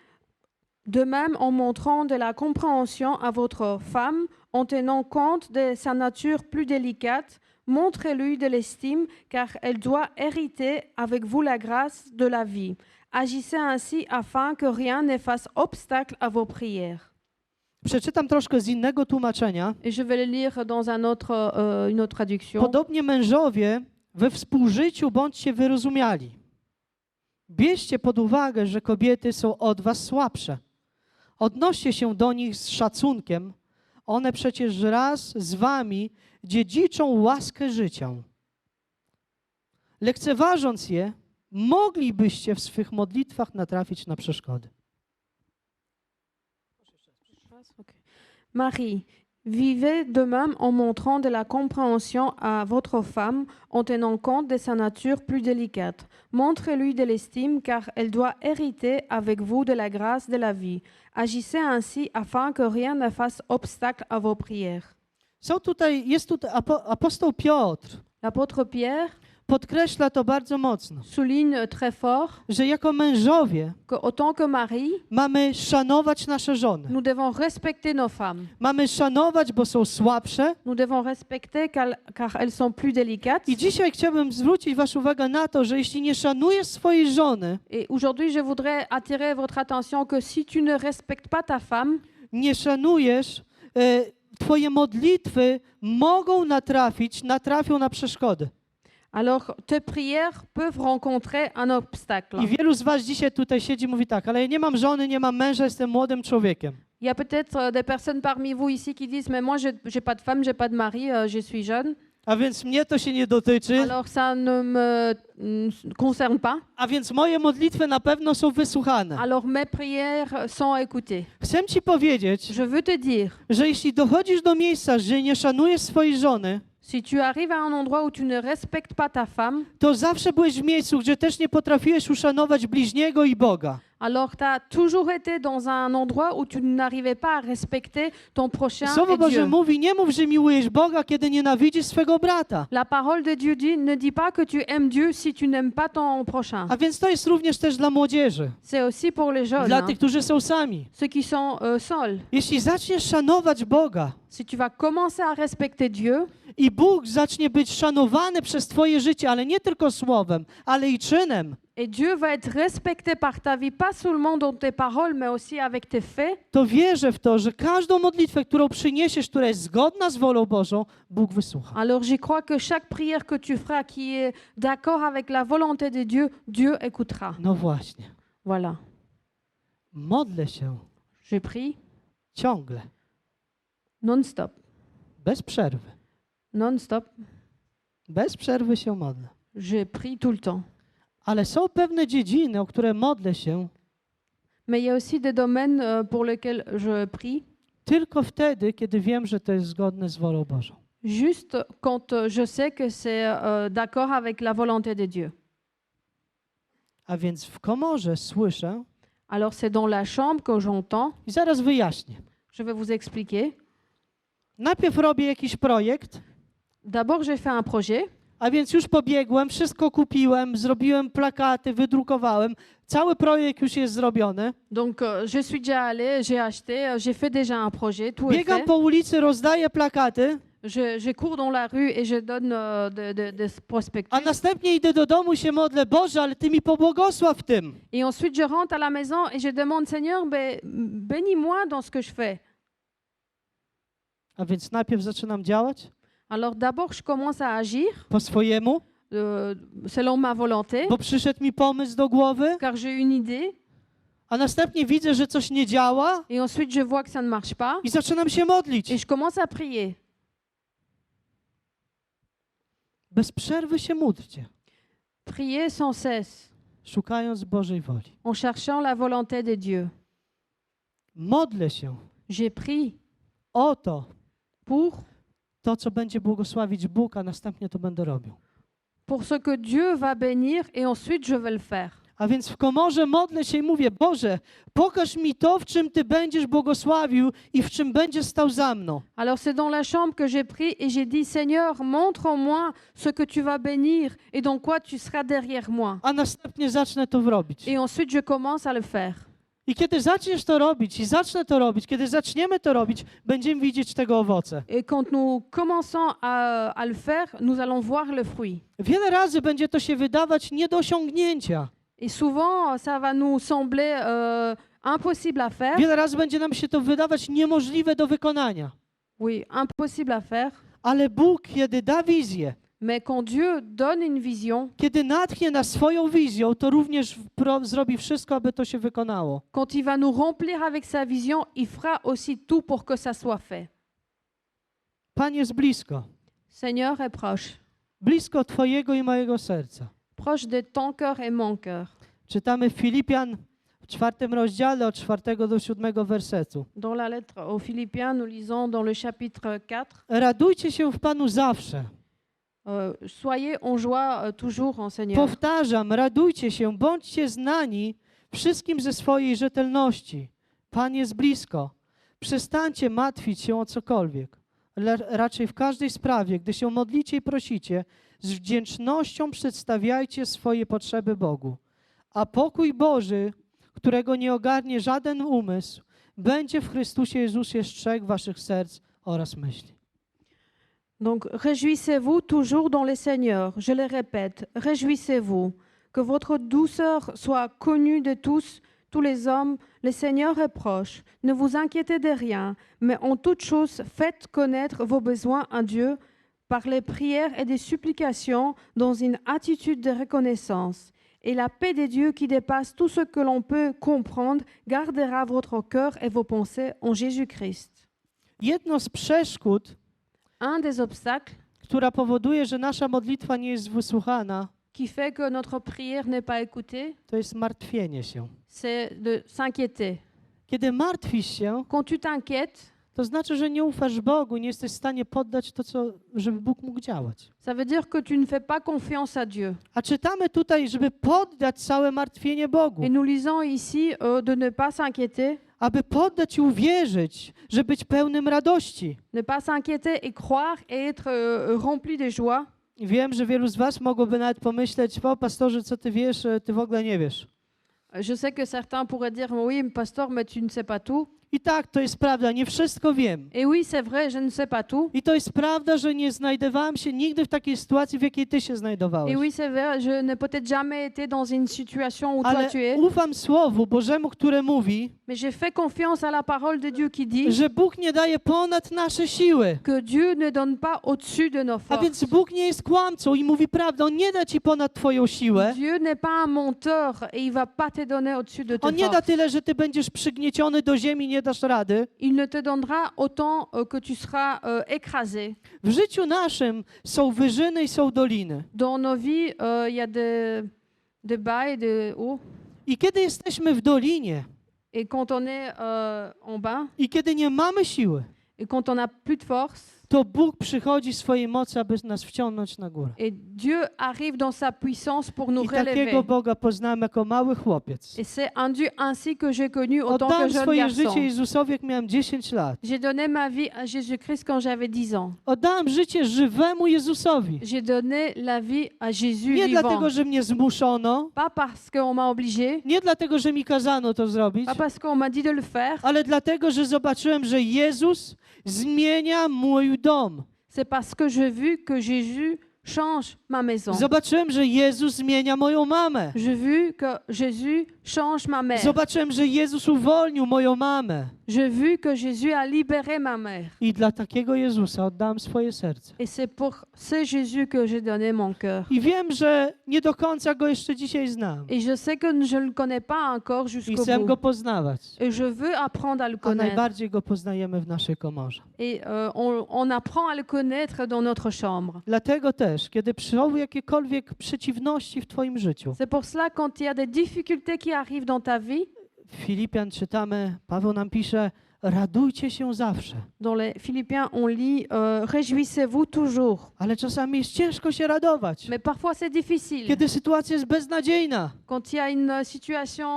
de même en montrant de la compréhension à votre femme, en tenant compte de sa nature plus délicate. Montrez-lui de l'estime, car elle doit hériter avec vous la grâce de la vie. Agissez ainsi afin que rien ne fasse obstacle à vos prières. Przeczytam troszkę z innego tłumaczenia. Et je vais le lire dans une autre traduction. Podobnie mężowie, we współżyciu bądźcie wyrozumiali. Bierzcie pod uwagę, że kobiety są od was słabsze. Odnoście się do nich z szacunkiem. One przecież raz z wami dziedziczą łaskę życia. Lekceważąc je, moglibyście w swych modlitwach natrafić na przeszkody. Marie, vivez de même en montrant de la compréhension à votre femme, en tenant compte de sa nature plus délicate. Montrez-lui de l'estime, car elle doit hériter avec vous de la grâce de la vie. Agissez ainsi afin que rien ne fasse obstacle à vos prières. Jest tutaj apostoł Piotr. L'apôtre Pierre Podkreśla to bardzo mocno, souligne très fort że jako mężowie que, autant que Marie, mamy szanować nasze żony. nous devons respecter nos femmes. Mamy szanować, bo są słabsze. Nous devons respecter car elles sont plus délicates. I dzisiaj chciałbym zwrócić waszą uwagę na to, że jeśli nie szanujesz swojej żony, Et aujourd'hui, je voudrais attirer votre attention que si tu ne respectes pas ta femme, nie szanujesz, twoje modlitwy mogą natrafią na przeszkody. alors tes prières peuvent rencontrer un obstacle. I wielu z was dzisiaj tutaj siedzi i mówi tak, ale ja nie mam żony, nie mam męża, jestem młodym człowiekiem. Il y a peut-être des personnes parmi vous ici qui disent, mais moi, je n'ai pas de femme, je n'ai pas de mari, je suis jeune. A więc mnie to się nie dotyczy, alors ça ne me concerne pas. a więc moje modlitwy na pewno są wysłuchane. Alors mes prières sont écoutées. Chcę ci powiedzieć, Je veux te dire, że jeśli dochodzisz do miejsca, że nie szanujesz swojej żony, si tu arrives à un endroit où tu ne respectes pas ta femme, to zawsze byłeś w miejscu, gdzie też nie potrafiłeś uszanować bliźniego i Boga. alors tu as toujours été dans un endroit où tu n'arrivais pas à respecter ton prochain Słowo et Boże Dieu. mówi, nie mów, że miłujesz Boga, kiedy nienawidzisz swego brata. La parole de Dieu dit, ne dis pas que tu aimes Dieu si tu n'aimes pas ton prochain. A więc to jest również też dla młodzieży, C'est aussi pour les jeunes, dla hein, tych, którzy są sami. ceux qui sont seuls. Jeśli zaczniesz szanować Boga Si tu vas commencer à respecter Dieu, i Bóg zacznie być szanowany przez twoje życie, ale nie tylko słowem, ale i czynem, et Dieu va être respecté par ta vie, pas seulement dans tes paroles, mais aussi avec tes faits, to wierzę w to, że każdą modlitwę, którą przyniesiesz, która jest zgodna z wolą Bożą, Bóg wysłucha. alors j'y crois que chaque prière que tu feras qui est d'accord avec la volonté de Dieu, Dieu écoutera. No właśnie. Voilà. Modlę się Je prie ciągle, non-stop. bez przerwy. Non-stop. Bez przerwy się modlę. Je prie tout le temps. Ale są pewne dziedziny, o które modlę się Mais il y a aussi des domaines pour lesquels je prie, tylko wtedy, kiedy wiem, że to jest zgodne z wolą Bożą. juste quand je sais que c'est d'accord avec la volonté de Dieu. A więc w komorze słyszę Alors c'est dans la chambre que j'entends. i zaraz wyjaśnię. Je vais vous expliquer. Najpierw robię jakiś projekt, D'abord, j'ai fait un projet. a więc już pobiegłem, wszystko kupiłem, zrobiłem plakaty, wydrukowałem. Cały projekt już jest zrobiony. Donc, je suis déjà allée, j'ai acheté, j'ai fait déjà un projet, tout est Biegam fait. po ulicy, rozdaję plakaty, Je cours dans la rue et je donne des prospectus. a następnie idę do domu i się modlę, Boże, ale Ty mi pobłogosław w tym. Et ensuite, je rentre à la maison et je demande, Seigneur, bénis-moi dans ce que je fais. A więc najpierw zaczynam działać Alors, d'abord, je commence à agir po swojemu, selon ma volonté, bo przyszedł mi pomysł do głowy, car j'ai une idée. a następnie widzę, że coś nie działa Et ensuite, je vois que ça ne marche pas. i zaczynam się modlić. Et je commence à prier. Bez przerwy się módlcie, Prier sans cesse, szukając Bożej woli. en cherchant la volonté de Dieu. Modlę się J'ai pris o to, pour co będzie błogosławić Bóg, a następnie to będę robił. ce que Dieu va bénir et ensuite je vais le faire. A więc w komorze modlę się i mówię, Boże, pokaż mi to, w czym Ty będziesz błogosławił i w czym będziesz stał za mną. Alors c'est dans la chambre que j'ai pris et j'ai dit, Seigneur, montre-moi ce que tu vas bénir et dans quoi tu seras derrière moi. A następnie zacznę to robić. Et ensuite je commence à le faire. I kiedy zaczniesz to robić i zacznę to robić, kiedy zaczniemy to robić, będziemy widzieć tego owoce. Et quand nous commençons à le faire, nous allons voir le fruit. Wiele razy będzie to się wydawać nie do osiągnięcia. Et souvent, ça va nous sembler impossible à faire. Wiele razy będzie nam się to wydawać niemożliwe do wykonania. Oui, impossible à faire. Ale Bóg, kiedy da wizję, Mais quand Dieu donne une vision, kiedy natchnie nas swoją wizją, to również zrobi wszystko, aby to się wykonało. quand il va nous remplir avec sa vision, il fera aussi tout pour que ça soit fait. Pan jest blisko. Seigneur est proche. Blisko Twojego i mojego serca. Proche de ton cœur et mon cœur. Czytamy w Filipian w 4 rozdziale od 4 do 7 wersetu. Dans la lettre aux Philippiens, nous lisons dans le chapitre 4, Radujcie się w Panu zawsze. Soyez en joie toujours en Seigneur. Powtarzam, radujcie się, bądźcie znani wszystkim ze swojej rzetelności. Pan jest blisko. Przestańcie martwić się o cokolwiek. Raczej w każdej sprawie, gdy się modlicie i prosicie, z wdzięcznością przedstawiajcie swoje potrzeby Bogu. A pokój Boży, którego nie ogarnie żaden umysł, będzie w Chrystusie Jezusie strzegł waszych serc oraz myśli. Donc, réjouissez-vous toujours dans le Seigneur. Je le répète, réjouissez-vous. Que votre douceur soit connue de tous les hommes. Le Seigneur est proche. Ne vous inquiétez de rien, mais en toute chose, faites connaître vos besoins à Dieu par les prières et des supplications dans une attitude de reconnaissance. Et la paix de Dieu qui dépasse tout ce que l'on peut comprendre gardera votre cœur et vos pensées en Jésus-Christ. Jedno z przeszkód, Un des obstacles która powoduje, że nasza modlitwa nie jest wysłuchana, qui fait que notre prière n'est pas écoutée, to jest martwienie się. c'est de s'inquiéter. Kiedy martwisz się, Quand tu t'inquiètes, to znaczy, że nie ufasz Bogu, nie jesteś w stanie poddać to, żeby Bóg mógł działać. ça veut dire que tu ne fais pas confiance à Dieu. A czytamy tutaj, żeby poddać całe martwienie Bogu, Et nous lisons ici de ne pas s'inquiéter, aby poddać i uwierzyć, żeby być pełnym radości. ne pas s'inquiéter et croire et être rempli de joie. I wiem, że wielu z was mogłoby nawet pomyśleć, o pastorze, co ty wiesz, ty w ogóle nie wiesz. Je sais que certains pourraient dire, oui, pasteur, mais tu ne sais pas tout. I tak, to jest prawda, nie wszystko wiem. Et oui, c'est vrai, je ne sais pas tout. I to jest prawda, że nie znajdowałem się nigdy w takiej sytuacji, w jakiej ty się znajdowałeś. Et oui, c'est vrai, je n'ai peut-être jamais été dans une situation où toi Ale tu es, ufam Słowu Bożemu, które mówi, mais j'ai fait confiance à la parole de Dieu qui dit że Bóg nie daje ponad nasze siły. que Dieu ne donne pas au-dessus de nos A forces. więc Bóg nie jest kłamcą i mówi prawdę. On nie da ci ponad twoją siłę. Dieu n'est pas un menteur et il va pas te donner au-dessus de tes On nie da forces. tyle, że ty będziesz przygnieciony do ziemi, nie dasz rady. Il ne te donnera autant que tu seras écrasé. W życiu naszym są wyżyny i są doliny. Dans nos vies, il y a des bas et des hauts. I kiedy jesteśmy w dolinie Et quand on est en bas, i kiedy nie mamy siły, et quand on n'a plus de force, to Bóg przychodzi w swojej mocy, aby nas wciągnąć na górę. et Dieu arrive dans sa puissance pour nous I takiego relever. Boga poznałem jako mały chłopiec. Et c'est un Dieu ainsi que j'ai connu en tant que Oddałem jeune swoje garçon. życie Jezusowi, jak miałem 10 lat. J'ai donné ma vie à Jésus-Christ quand j'avais 10 ans. Oddałem życie żywemu Jezusowi. J'ai donné la vie à Jésus Nie vivant. dlatego, że mnie zmuszono, Pas parce qu'on m'a obligé, nie dlatego, że mi kazano to zrobić, pas parce qu'on m'a dit de le faire, ale dlatego, że zobaczyłem, że Jezus zmienia mój dom. c'est parce que j'ai vu que Jésus change ma maison. Zobaczyłem, że Jezus zmienia moją mamę. J'ai vu que Jésus change ma mère. Zobaczyłem, że Jezus uwolnił moją mamę. J'ai vu que Jésus a libéré ma mère. I dla takiego Jezusa oddałem swoje serce. Et c'est pour ce Jésus que j'ai donné mon cœur. I wiem, że nie do końca go jeszcze dzisiaj znam. Et je sais que je ne le connais pas encore I jusqu'au chcę bout. go poznawać. Et je veux apprendre à le A connaître. najbardziej go poznajemy w naszej komorze. Et on apprend à le connaître dans notre chambre. Dlatego też, kiedy przychodzą jakiekolwiek przeciwności w twoim życiu, C'est pour cela, quand il y a des difficultés qui arrivent dans ta vie, w Filipian czytamy, Paweł nam pisze, radujcie się zawsze. dans les Philippiens, on lit réjouissez-vous toujours. Ale czasami jest ciężko się radować. Mais parfois, c'est difficile. Kiedy sytuacja jest beznadziejna, Quand il y a une situation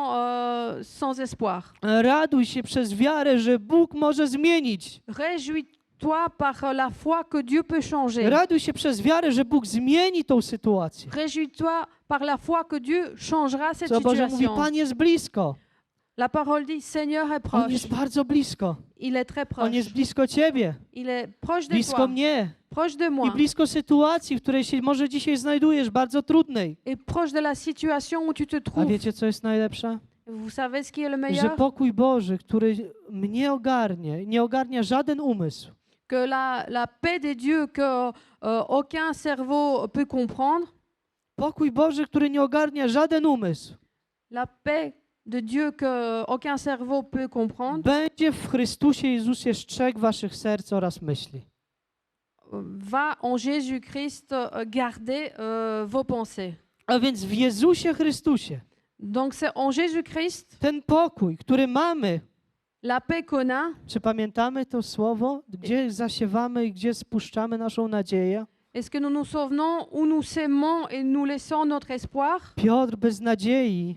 sans espoir. raduj się przez wiarę, że Bóg może zmienić. Réjouis-toi par la foi que Dieu peut changer. Raduj się przez wiarę, że Bóg zmieni tą sytuację. Réjouis-toi par la foi que Dieu changera cette Co Boże mówi, situation. Pan jest blisko. La parole dit Seigneur est On proche. jest bardzo blisko. Il est très On proche. jest blisko Ciebie, Il est proche de blisko toi, mnie proche de i moi, blisko sytuacji, w której się może dzisiaj znajdujesz, bardzo trudnej. et proche de la situation où tu te A trouves. wiecie, co jest najlepsze? Vous savez ce qui est le Że meilleur? pokój Boży, który mnie ogarnie, nie ogarnia żaden umysł, Que la paix de Dieu que aucun cerveau peut comprendre, pokój Boży, który nie ogarnia żaden umysł, la paix de Dieu que aucun cerveau peut comprendre, będzie w Chrystusie Jezusie strzegł waszych serc oraz myśli. va en Jésus-Christ garder vos pensées. A więc w Jezusie Chrystusie Donc c'est en Jésus-Christ, ten pokój, który mamy, la paix qu'on a. czy pamiętamy to słowo, gdzie zasiewamy i gdzie spuszczamy naszą nadzieję? Est-ce que nous nous souvenons où nous s'aimons et nous laissons notre espoir? Piotr bez nadziei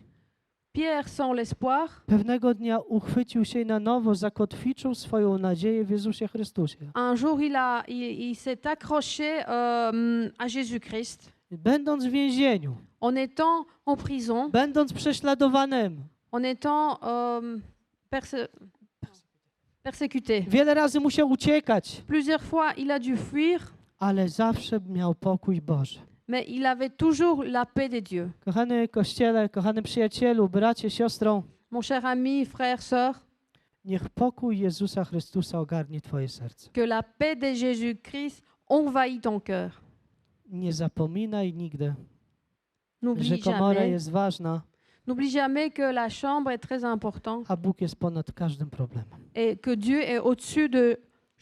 Pierre sans l'espoir. pewnego dnia uchwycił się i na nowo zakotwiczył swoją nadzieję w Jezusie Chrystusie. Un jour, il s'est accroché à Jésus-Christ Będąc w więzieniu, en étant en prison, będąc prześladowanym, en étant persécuté. wiele razy musiał uciekać, Plusieurs fois, il a dû fuir, ale zawsze miał pokój Boży. mais il avait toujours la paix de Dieu. Kochany Kościele, kochany przyjacielu, bracie, siostro, Mon cher ami, frère, sœur, niech pokój Jezusa Chrystusa ogarnie twoje serce. que la paix de Jésus-Christ envahit ton cœur. Nie zapominaj nigdy, że N'oublie komora jamais, jest ważna, n'oublie jamais que la chambre est très importante a Bóg jest ponad każdym problemem. et que Dieu est au-dessus de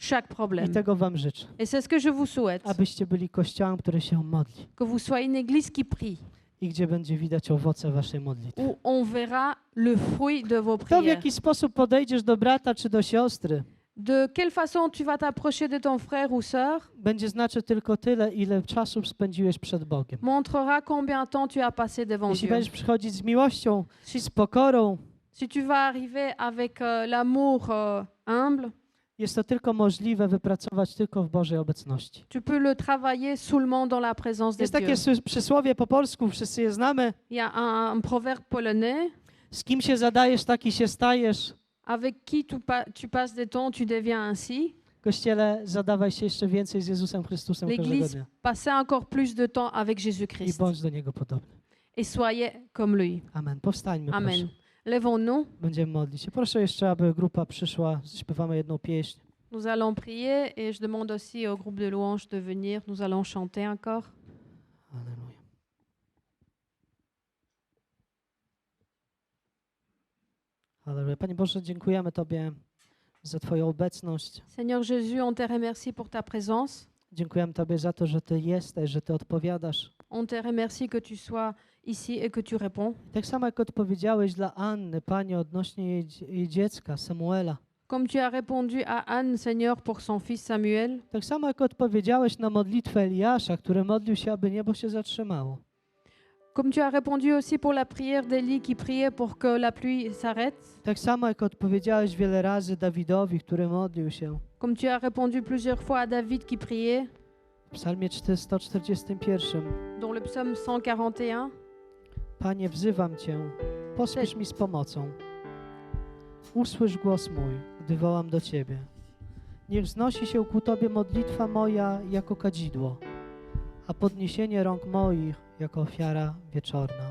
chaque I problème. tego wam życzę. Et c'est ce que je vous souhaite, Abyście byli kościołem, który się modli que vous soyez une église qui prie, i gdzie będzie widać owoce waszej modlitwy. où on verra le fruit de vos To w prières. jaki sposób podejdziesz do brata czy do siostry, De quelle façon tu vas t'approcher de ton frère ou sœur będzie znaczyć tylko tyle, ile czasu spędziłeś przed Bogiem. montrera combien de temps tu as passé devant Jeśli Dieu. będziesz przychodzić z miłością, Si, z pokorą, si tu vas arriver avec l'amour humble, jest to tylko możliwe wypracować tylko w Bożej obecności. tu peux le travailler seulement dans la présence de Jest Dieu. takie przysłowie po polsku, wszyscy je znamy. Il y a un proverbe polonais, Z kim się zadajesz, taki się stajesz. avec qui tu passes des temps, tu deviens ainsi. Kościele, zadawaj się jeszcze więcej z Jezusem Chrystusem każdego L'Église, dnia. passez encore plus de temps avec I Jésus-Christ bądź do Niego podobny. et soyez comme lui. Amen. Powstańmy, Amen. proszę. Lèvons-nous, Będziemy modlić się. Proszę jeszcze, aby grupa przyszła. Śpiewamy jedną pieśń. nous allons prier et je demande aussi au groupe de louanges de venir. Nous allons chanter encore. Alleluja. Halleluja. Panie Boże, dziękujemy Tobie za Twoją obecność. Seigneur Jésus, on te remercie pour ta présence. Dziękujemy Tobie za to, że Ty jesteś, że Ty odpowiadasz. On te remercie que tu sois ici et que tu réponds. Tak samo jak odpowiedziałeś dla Anny, Panie, odnośnie jej dziecka, Samuela. Comme tu as répondu à Anne, Seigneur, pour son fils Samuel. Tak samo jak odpowiedziałeś na modlitwę Eliasza, który modlił się, aby niebo się zatrzymało. Comme tu as répondu aussi pour la prière d'Élie qui priait pour que la pluie s'arrête. Tak samo jak odpowiedziałeś wiele razy Dawidowi, który modlił się. Comme tu as répondu plusieurs fois à David qui priait, W psalmie 141. dans le psaume 141. Panie, wzywam Cię, pospiesz mi z pomocą. Usłysz głos mój, gdy wołam do Ciebie. Niech wznosi się ku Tobie modlitwa moja jako kadzidło, a podniesienie rąk moich jako ofiara wieczorna.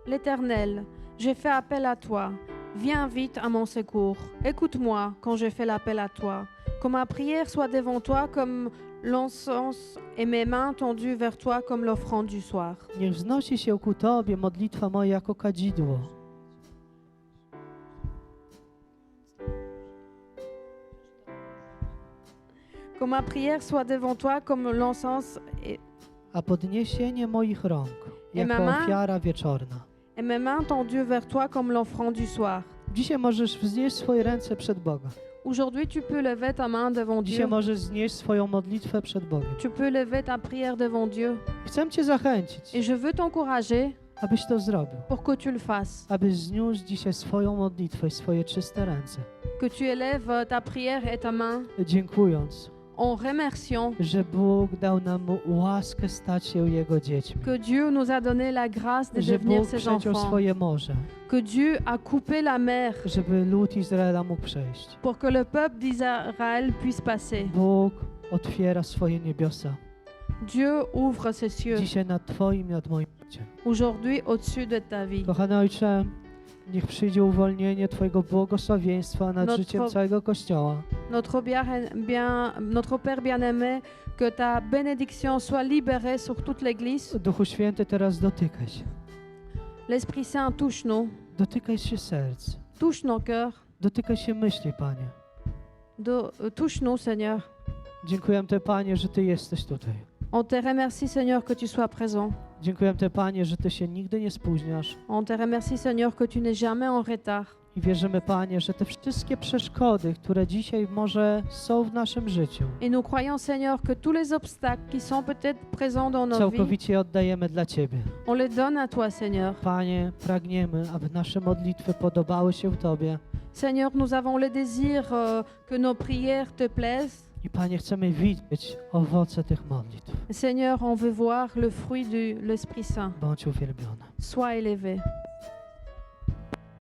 L'Éternel, j'ai fait appel à toi. Viens vite à mon secours. Écoute-moi quand je fais l'appel à toi. Que ma prière soit devant toi comme l'encens et mes mains tendues vers toi comme l'offrande du soir. Niech wznosi się ku Tobie modlitwa moja jako kadzidło. Que ma prière soit devant toi comme l'encens A podniesienie moich rąk jako mama? ofiara wieczorna. et mes mains tendues vers toi comme l'offrande du soir. Dzisiaj możesz wznieść swoje ręce przed Boga. Aujourd'hui, tu peux lever ta main devant Dzisiaj Dieu. możesz znieść swoją modlitwę przed Bogiem. Tu peux lever ta prière devant Dieu. Chcę Cię zachęcić, Et je veux t'encourager abyś to zrobił. pour que tu le fasses. Abyś zniósł dzisiaj swoją modlitwę i swoje czyste ręce. Que tu élèves ta prière et ta main Dziękując, en remerciant że Bóg dał nam łaskę stać się Jego dziećmi. que Dieu nous a donné la grâce de Że devenir Bóg ses przeciął enfants. swoje morze, Que Dieu a coupé la mer żeby lud Izraela mógł przejść. pour que le peuple d'Israël puisse passer. Bóg otwiera swoje niebiosa. Dieu ouvre ses cieux Dzisiaj nad Twoim i nad moim życiem. aujourd'hui au-dessus de ta vie. Kochany Ojcze, niech przyjdzie uwolnienie Twojego błogosławieństwa nad życiem całego Kościoła. Notre Père bien-aimé, que ta bénédiction soit libérée sur toute l'Église. Duchu Święty, teraz dotykaj się. L'Esprit Saint touche nous, Dotykaj się serc. touche nos cœurs, Dotykaj się myśli, Panie. touche nous, Seigneur. Dziękuję Ty, Panie, że Ty jesteś tutaj. On te remercie, Seigneur, que tu sois présent. Dziękuję Ty, Panie, że Ty się nigdy nie spóźniasz. On te remercie, Seigneur, que tu n'es jamais en retard. I wierzymy, Panie, że te wszystkie przeszkody, które dzisiaj może są w naszym życiu, Et nous croyons, Seigneur, que tous les obstacles qui sont peut-être présents dans nos vies, całkowicie oddajemy dla Ciebie. on les donne à toi, Seigneur. Panie, pragniemy, aby nasze modlitwy podobały się Tobie. Seigneur, nous avons le désir que nos prières te plaisent. I Panie, chcemy widzieć owoce tych modlitw. Seigneur, on veut voir le fruit de l'Esprit Saint. Bądź uwielbiony. Sois élevé.